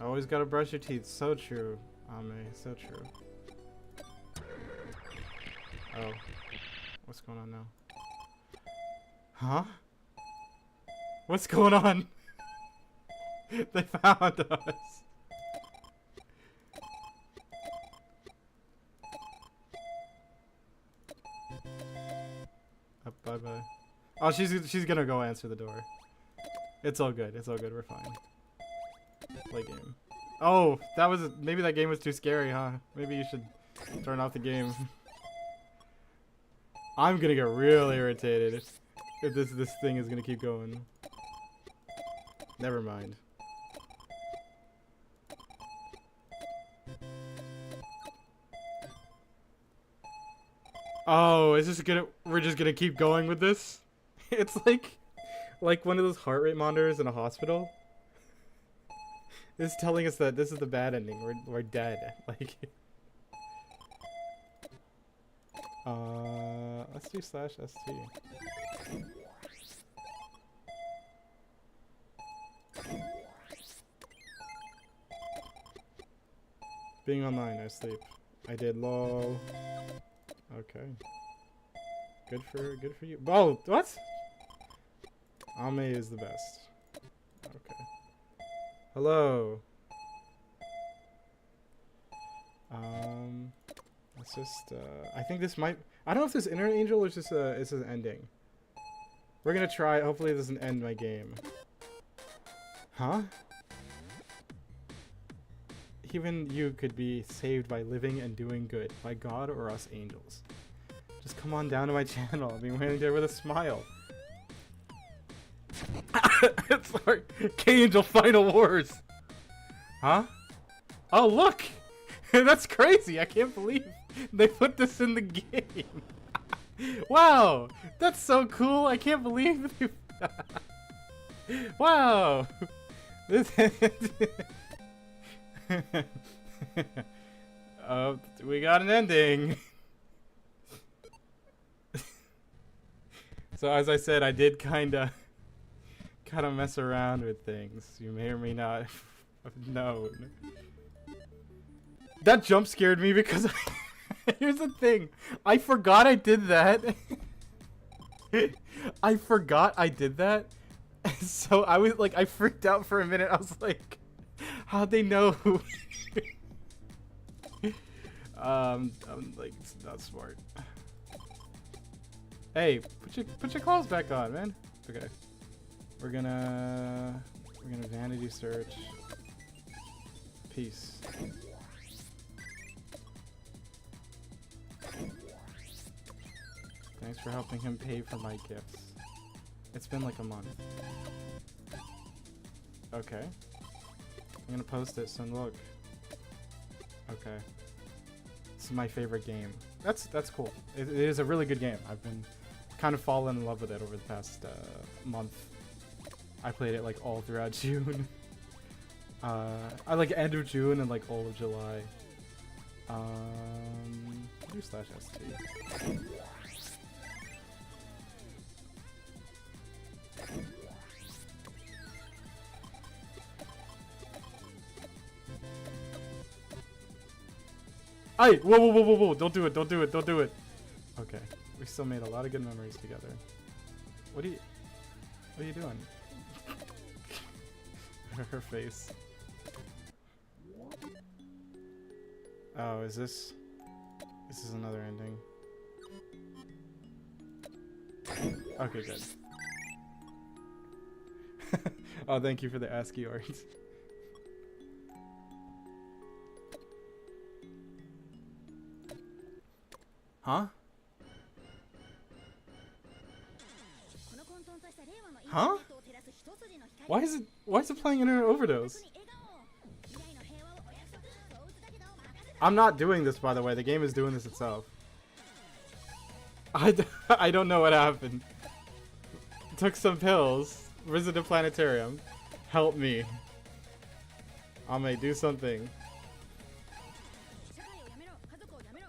Always gotta brush your teeth. So true, AME. So true. Oh. What's going on now? Huh? What's going on? They found us. Bye bye. Oh, she's gonna go answer the door. It's all good. It's all good. We're fine. Play game. Oh, maybe that game was too scary, huh? Maybe you should turn off the game. I'm gonna get real irritated if this thing is gonna keep going. Never mind. Oh, we're just gonna keep going with this? It's like one of those heart rate monitors in a hospital. It's telling us that this is the bad ending. We're dead. Like let's do /ST. Being online, I sleep. I did lol. Okay. Good for you. Oh, what? AME is the best. Okay. Hello. Let's just I think this might, I don't know if this Inner Angel is just it's an ending. We're gonna try, hopefully it doesn't end my game. Huh? Even you could be saved by living and doing good, by God or us angels. Just come on down to my channel. I'll be waiting there with a smile. Sorry. K-Angel Final Wars. Huh? Oh, look! That's crazy. I can't believe they put this in the game. Wow! That's so cool. I can't believe they... Wow! This... We got an ending. So as I said, I did kinda mess around with things. You may or may not have known. That jump scared me because here's the thing. I forgot I did that. I forgot I did that. So I was like, I freaked out for a minute. I was like, how'd they know? I'm like, it's not smart. Hey, put your clothes back on, man. Okay. We're gonna vanity search. Peace. Thanks for helping him pay for my gifts. It's been like a month. Okay. I'm gonna post this and look. Okay. This is my favorite game. That's cool. It is a really good game. I've been kind of fallen in love with it over the past month. I played it like all throughout June. I like end of June and like all of July. Do /ST. Hey! Whoa! Don't do it! Don't do it! Don't do it! Okay, we still made a lot of good memories together. What are you doing? Her face. Oh, is this? This is another ending. Okay, good. Oh, thank you for the ASCII art. Huh? Huh? Why is it playing Internet Overdose? I'm not doing this, by the way. The game is doing this itself. I don't know what happened. Took some pills. Visited planetarium. Help me. AME, do something.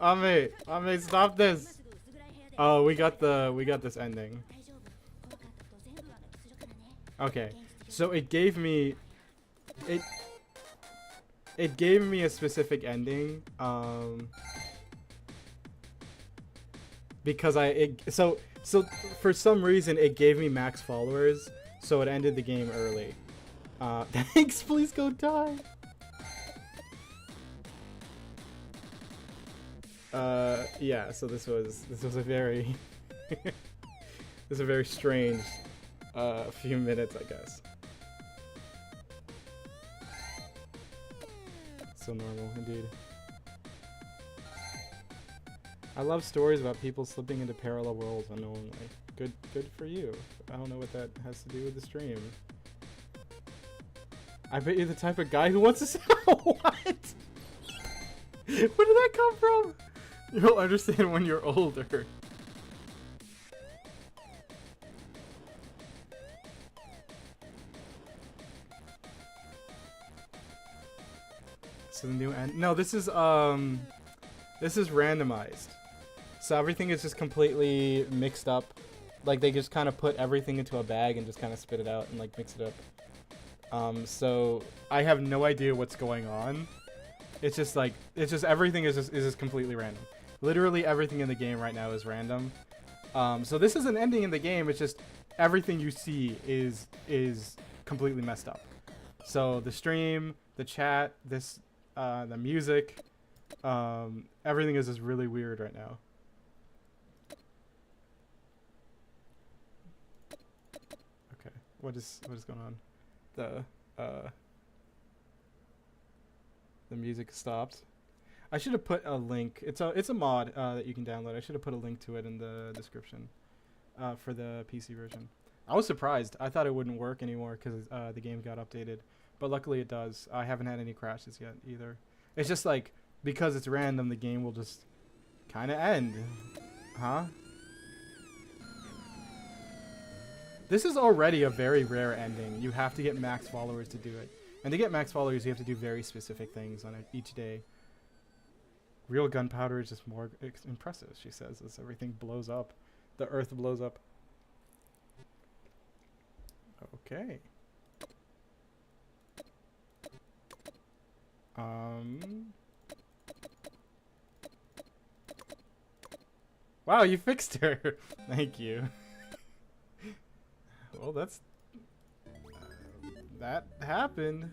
AME, stop this. Oh, we got this ending. Okay, so it gave me a specific ending, because so for some reason it gave me max followers, so it ended the game early. Thanks, please go die. Yeah, so this was a very It's a very strange few minutes, I guess. So normal, indeed. I love stories about people slipping into parallel worlds unknowingly. Good for you. I don't know what that has to do with the stream. I bet you're the type of guy who wants to say what? Where did that come from? You'll understand when you're older. So the new end. No, this is randomized. So everything is just completely mixed up. Like they just kind of put everything into a bag and just kind of spit it out and like mix it up. So I have no idea what's going on. It's just like everything is just completely random. Literally everything in the game right now is random. So this isn't ending in the game. It's just everything you see is completely messed up. So the stream, the chat, the music, everything is just really weird right now. Okay, what is going on? The music stopped. I should have put a link. It's a mod that you can download. I should have put a link to it in the description for the PC version. I was surprised. I thought it wouldn't work anymore because the game got updated, but luckily it does. I haven't had any crashes yet either. It's just like because it's random, the game will just kind of end, huh? This is already a very rare ending. You have to get max followers to do it. And to get max followers, you have to do very specific things on each day. Real gunpowder is just more impressive, she says, as everything blows up. The earth blows up. Okay. Wow, you fixed her. Thank you. Well, that's... that happened.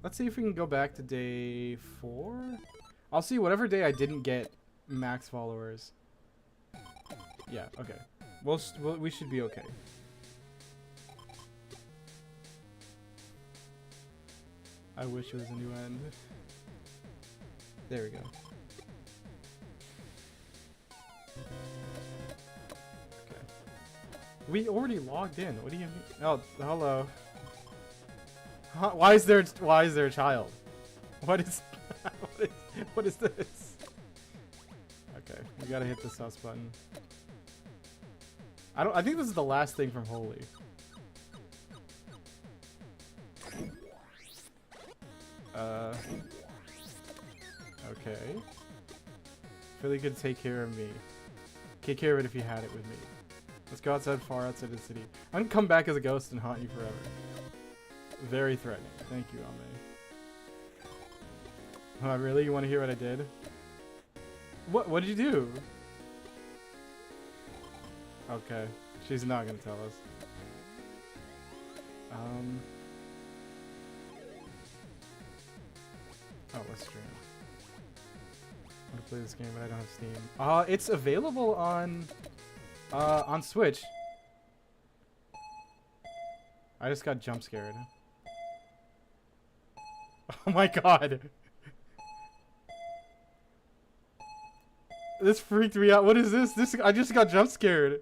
Let's see if we can go back to day 4. I'll see whatever day I didn't get max followers. Yeah, okay. We should be okay. I wish it was a new end. There we go. Okay. We already logged in. What do you mean? Oh, hello. Huh? Why is there a child? What is what is this? Okay, we gotta hit the sus button. I think this is the last thing from Holy. Okay. Philly could take care of me. Take care of it if you had it with me. Let's go outside, far outside the city. I'm gonna come back as a ghost and haunt you forever. Very threatening. Thank you, AME. Oh, really? You want to hear what I did? What did you do? Okay. She's not gonna tell us. Oh, let's stream. I want to play this game, but I don't have Steam. It's available on Switch. I just got jump scared. Oh my god. This freaked me out. What is this? I just got jump scared.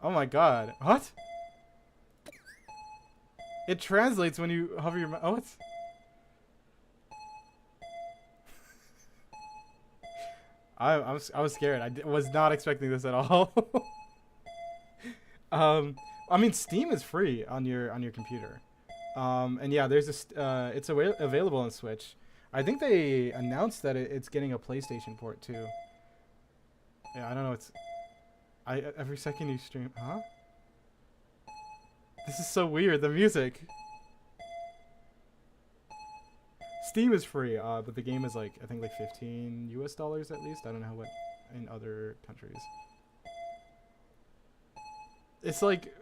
Oh my god. What? It translates when you hover your mouse. Oh, it's... I was scared. I was not expecting this at all. I mean, Steam is free on your computer. And yeah, there's this. It's available on Switch. I think they announced that it's getting a PlayStation port too. Yeah, I don't know. Every second you stream, huh? This is so weird. The music. Steam is free, but the game is like I think like $15 US at least. I don't know what in other countries. It's like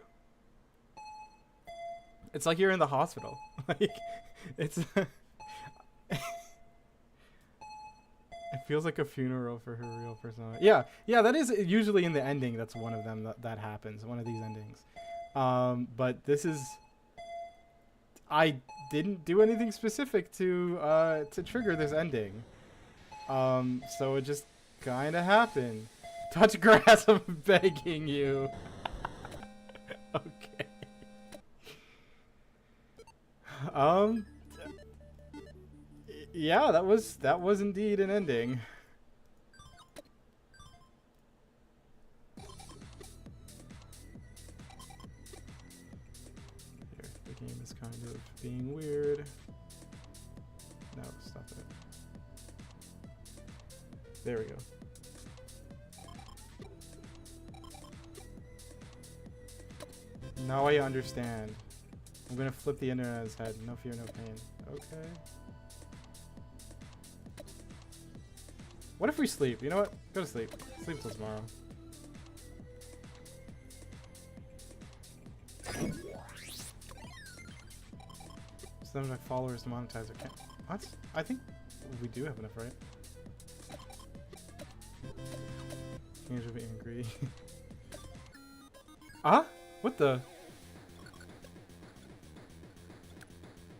you're in the hospital. Like it's Feels like a funeral for her real persona. Yeah, yeah, that is usually in the ending. That's one of them that happens. One of these endings. But this is. I didn't do anything specific to trigger this ending. So it just kind of happened. Touch grass, I'm begging you. Okay. Yeah, that was indeed an ending. Here, the game is kind of being weird. No, stop it. There we go. Now I understand. I'm gonna flip the internet on his head. No fear, no pain. Okay. What if we sleep? You know what? Go to sleep. Sleep till tomorrow. Some of my followers to monetize it. What? I think we do have enough, right? Teenagers will be angry. Ah? What the?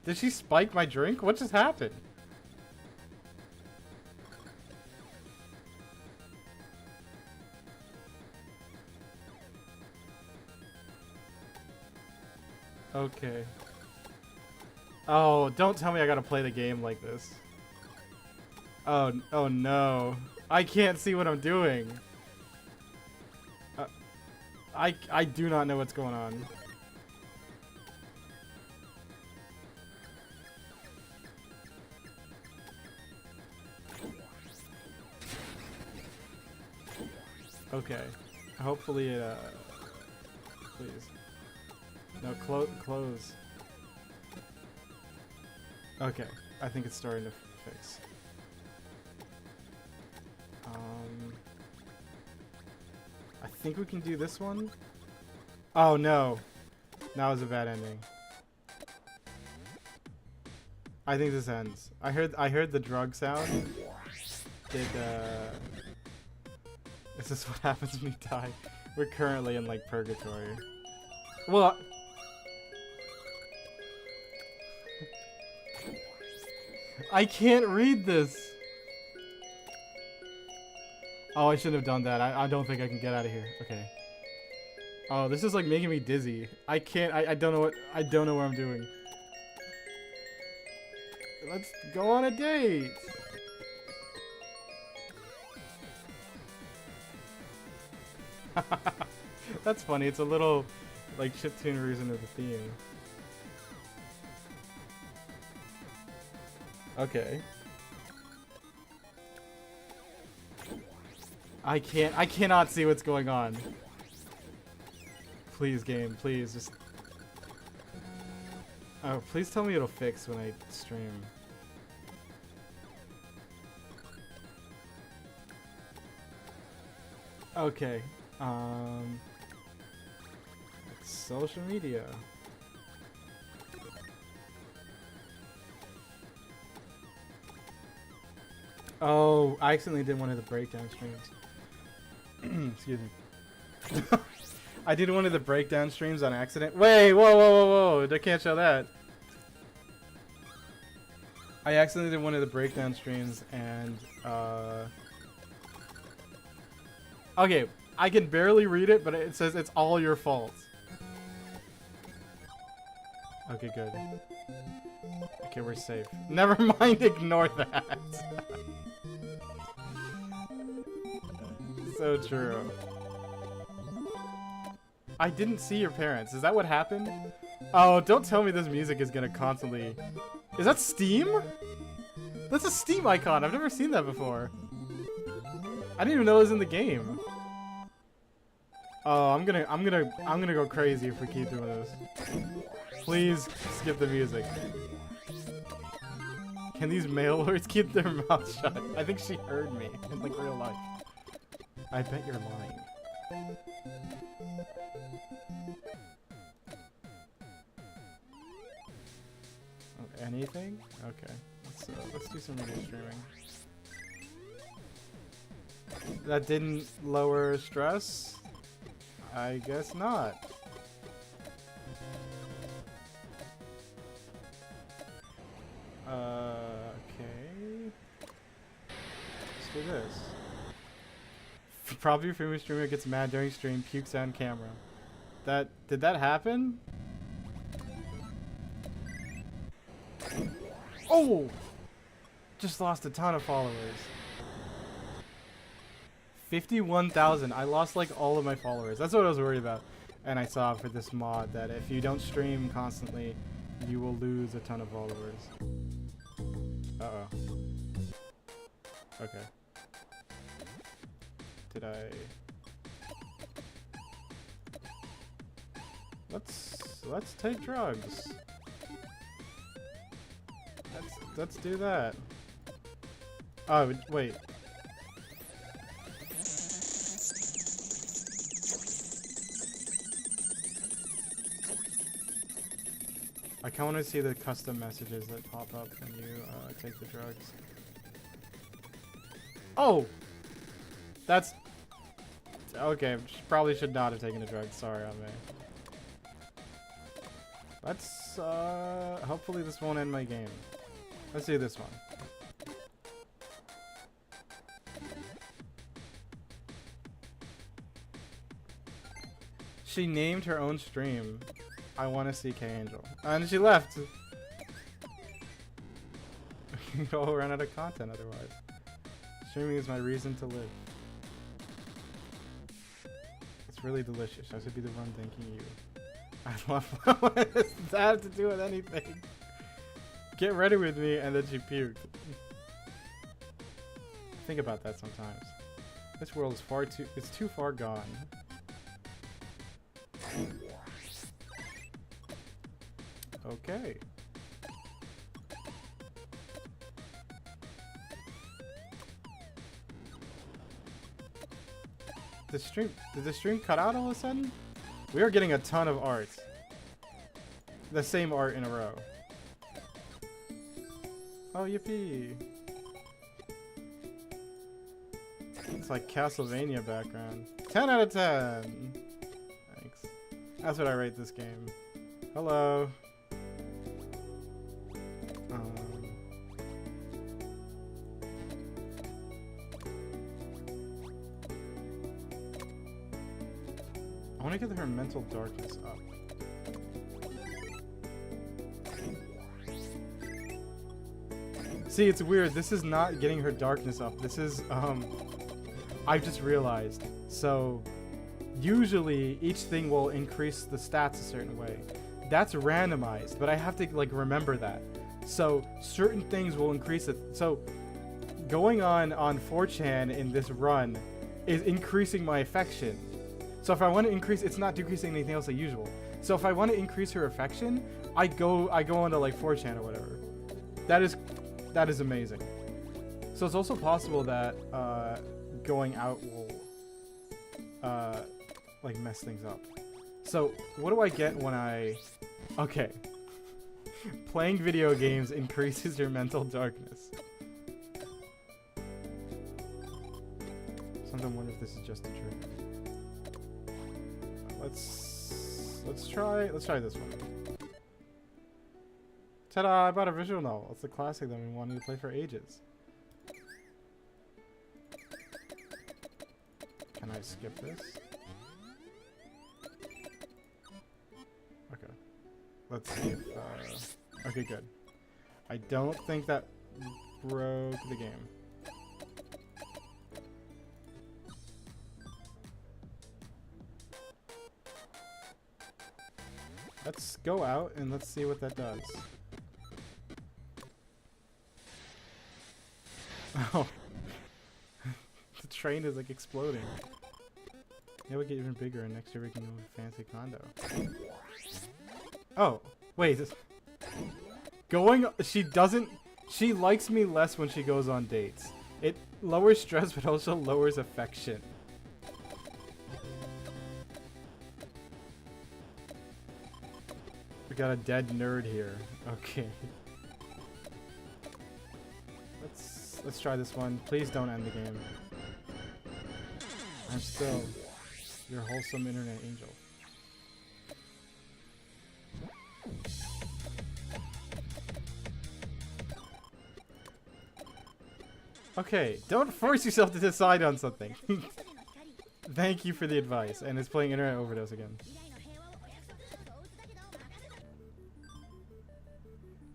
Did she spike my drink? What just happened? Okay. Oh, don't tell me I gotta play the game like this. Oh no. I can't see what I'm doing. I do not know what's going on. Okay. Hopefully it, please. No, close. Okay. I think it's starting to fix. I think we can do this one. Oh no. That was a bad ending. I think this ends. I heard the drug sound. Is this what happens when you die? We're currently in like purgatory. Well, I can't read this. Oh, I shouldn't have done that. I don't think I can get out of here. Okay. Oh, this is like making me dizzy. I can't. I don't know what. I don't know what I'm doing. Let's go on a date. That's funny. It's a little like chiptune version of the theme. Okay. I cannot see what's going on. Please, game, please, just... Oh, please tell me it'll fix when I stream. Okay, social media. Oh, I accidentally did one of the breakdown streams. Excuse me. I did one of the breakdown streams on accident. Wait, whoa. I can't show that. I accidentally did one of the breakdown streams and, okay, I can barely read it, but it says it's all your fault. Okay, good. Okay, we're safe. Never mind, ignore that. So true. I didn't see your parents. Is that what happened? Oh, don't tell me this music is gonna constantly... Is that Steam? That's a Steam icon. I've never seen that before. I didn't even know it was in the game. Oh, I'm gonna go crazy if we keep doing this. Please skip the music. Can these male lords keep their mouths shut? I think she heard me in like real life. I bet you're lying. Oh, anything? Okay. Let's do some video streaming. That didn't lower stress? I guess not. Okay. Let's do this. Probably famous streamer gets mad during stream, pukes on camera. Did that happen? Oh! Just lost a ton of followers. 51,000. I lost like all of my followers. That's what I was worried about. And I saw for this mod that if you don't stream constantly, you will lose a ton of followers. Uh-oh. Okay. Did I... Let's take drugs. Let's do that. Oh, wait. I kind of want to see the custom messages that pop up when you take the drugs. Oh! That's... Okay, probably should not have taken the drugs. Sorry, AME. Let's, hopefully this won't end my game. Let's do this one. She named her own stream. I want to see K-Angel. And she left! You'd all run out of content otherwise. Streaming is my reason to live. It's really delicious. I should be the one thanking you. I love what does that have to do with anything? Get ready with me, and then she puked. Think about that sometimes. This world is it's too far gone. Okay. Did the stream cut out all of a sudden? We are getting a ton of art. The same art in a row. Oh, yippee. It's like Castlevania background. 10 out of 10. Thanks. That's what I rate this game. Hello. I want to get her mental darkness up. See, it's weird. This is not getting her darkness up. This is, I've just realized. So, usually, each thing will increase the stats a certain way. That's randomized, but I have to, like, remember that. So, certain things will increase it. So, going on 4chan in this run is increasing my affection. So if I want to increase, it's not decreasing anything else like usual. So if I want to increase her affection, I go onto like 4chan or whatever. That is amazing. So it's also possible that going out will like mess things up. So what do I get when I... Okay. Playing video games increases your mental darkness. Sometimes I wonder if this is just a trick. Let's try this one. Ta-da! I bought a visual novel. It's the classic that we wanted to play for ages. Can I skip this? Okay. Let's see if... okay, good. I don't think that broke the game. Let's go out and let's see what that does. Oh. The train is like exploding. Yeah, we get even bigger and next year we can go with a fancy condo. Oh, wait. She likes me less when she goes on dates. It lowers stress but also lowers affection. Got a dead nerd here. Okay. Let's try this one. Please don't end the game. I'm still your wholesome internet angel. Okay, don't force yourself to decide on something. Thank you for the advice. And it's playing Internet Overdose again.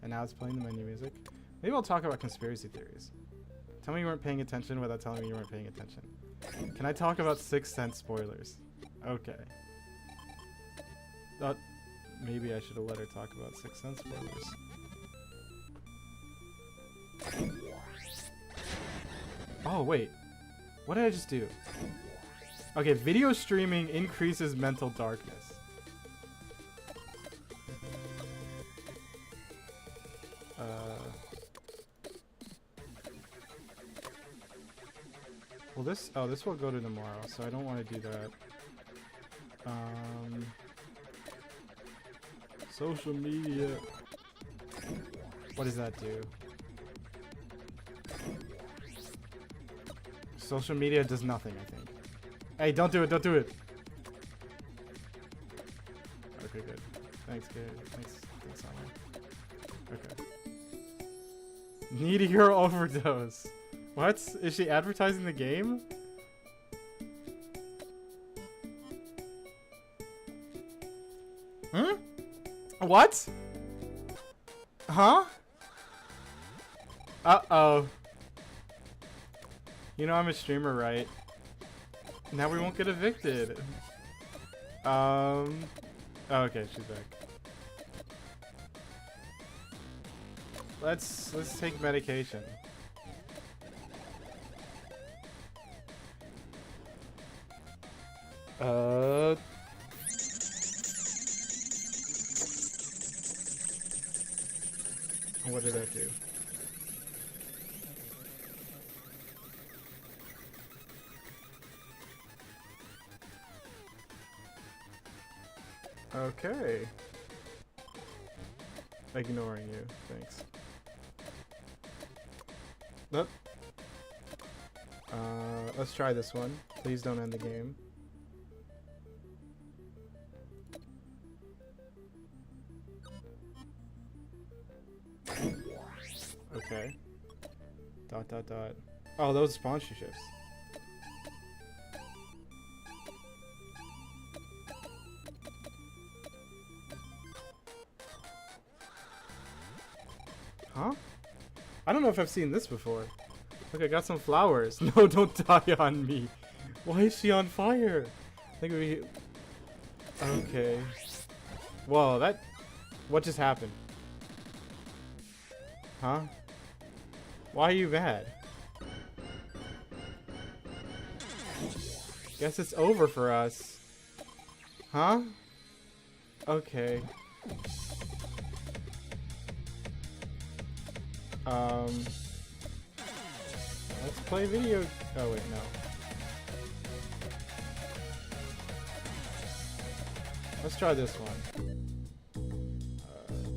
And now it's playing the menu music. Maybe I'll talk about conspiracy theories. Tell me you weren't paying attention without telling me you weren't paying attention. Can I talk about Sixth Sense spoilers? Okay. Thought maybe I should have let her talk about Sixth Sense spoilers. Oh, wait. What did I just do? Okay, video streaming increases mental darkness. Well, this will go to tomorrow, so I don't want to do that. Social media. What does that do? Social media does nothing, I think. Hey, don't do it, don't do it! Okay, good. Thanks, kid. Thanks, Alan. Okay. Needier overdose. What? Is she advertising the game? Hmm? What? Huh? Uh-oh. You know I'm a streamer, right? Now we won't get evicted. Oh, okay, she's back. Let's take medication. What did that do? Okay. Ignoring you, thanks. Nope. Let's try this one. Please don't end the game. Okay. Dot dot dot. Oh, those sponsorships. Huh? I don't know if I've seen this before. Look, I got some flowers. No, don't die on me. Why is she on fire? I think we... Okay. Whoa, that... What just happened? Huh? Why are you mad? Guess it's over for us. Huh? Okay. Let's play video. Oh wait, no. Let's try this one.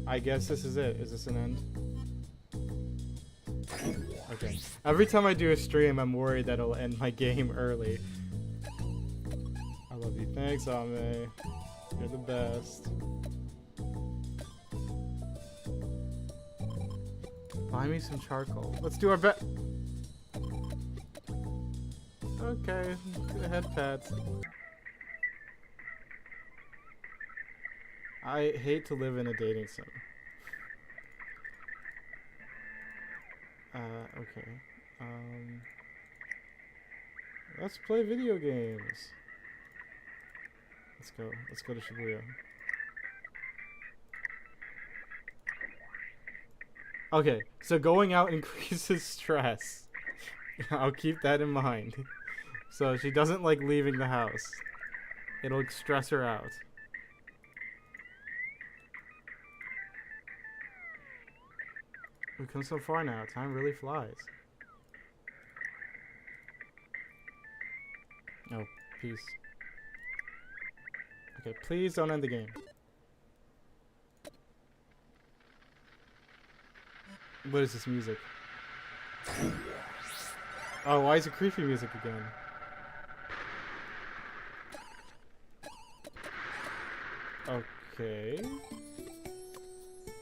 I guess this is it. Is this an end? Okay. Every time I do a stream, I'm worried that it'll end my game early. I love you. Thanks, AME. You're the best. Buy me some charcoal. Let's do our bet. Okay, head pats. I hate to live in a dating sim. Okay. Let's play video games. Let's go. Let's go to Shibuya. Okay, so going out increases stress. I'll keep that in mind. So she doesn't like leaving the house. It'll stress her out. We've come so far now. Time really flies. Oh, peace. Okay, please don't end the game. What is this music? Oh, why is it creepy music again? Okay.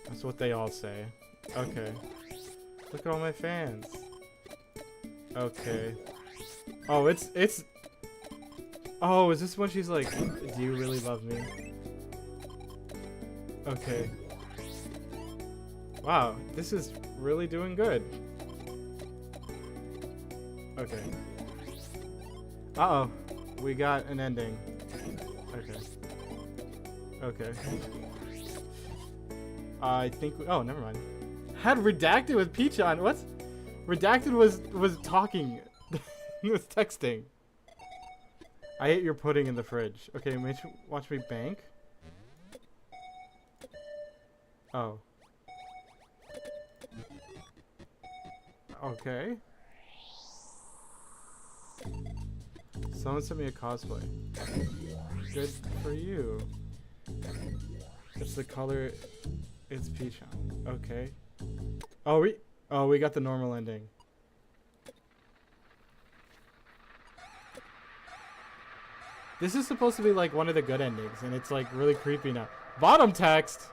That's what they all say. Okay. Look at all my fans. Okay. Oh, it's... Oh, is this when she's like, do you really love me? Okay. Wow, this is really doing good. Okay. Uh-oh. We got an ending. Okay. Okay. I think... oh, never mind. Had Redacted with Peach on. What? Redacted was talking. He was texting. I ate your pudding in the fridge. Okay, watch me bank. Oh. Okay. Someone sent me a cosplay. Good for you. It's the color. It's peach on. Okay. Oh, we got the normal ending. This is supposed to be like one of the good endings, and it's like really creepy now. Bottom text.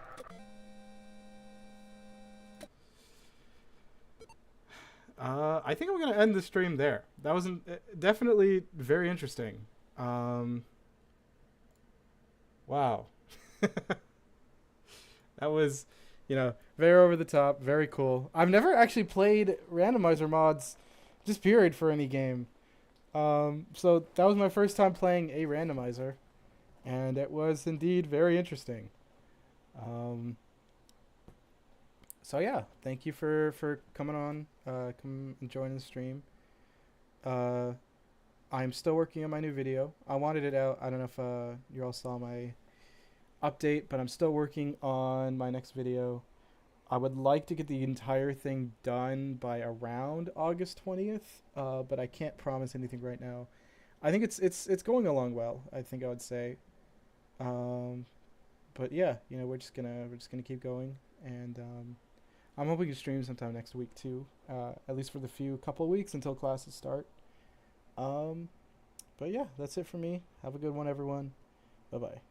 I think I'm gonna end the stream there. That was definitely very interesting. Wow. That was, you know, very over the top, very cool. I've never actually played randomizer mods, just period, for any game. So that was my first time playing a randomizer, and it was indeed very interesting. So yeah, thank you for coming on, come and joining the stream. I'm still working on my new video. I wanted it out. I don't know if you all saw my update, but I'm still working on my next video. I would like to get the entire thing done by around August 20th, but I can't promise anything right now. I think it's going along well, I think I would say. But yeah, you know, we're just gonna keep going, and I'm hoping to stream sometime next week too, at least for the couple of weeks until classes start. But yeah, that's it for me. Have a good one, everyone. Bye bye.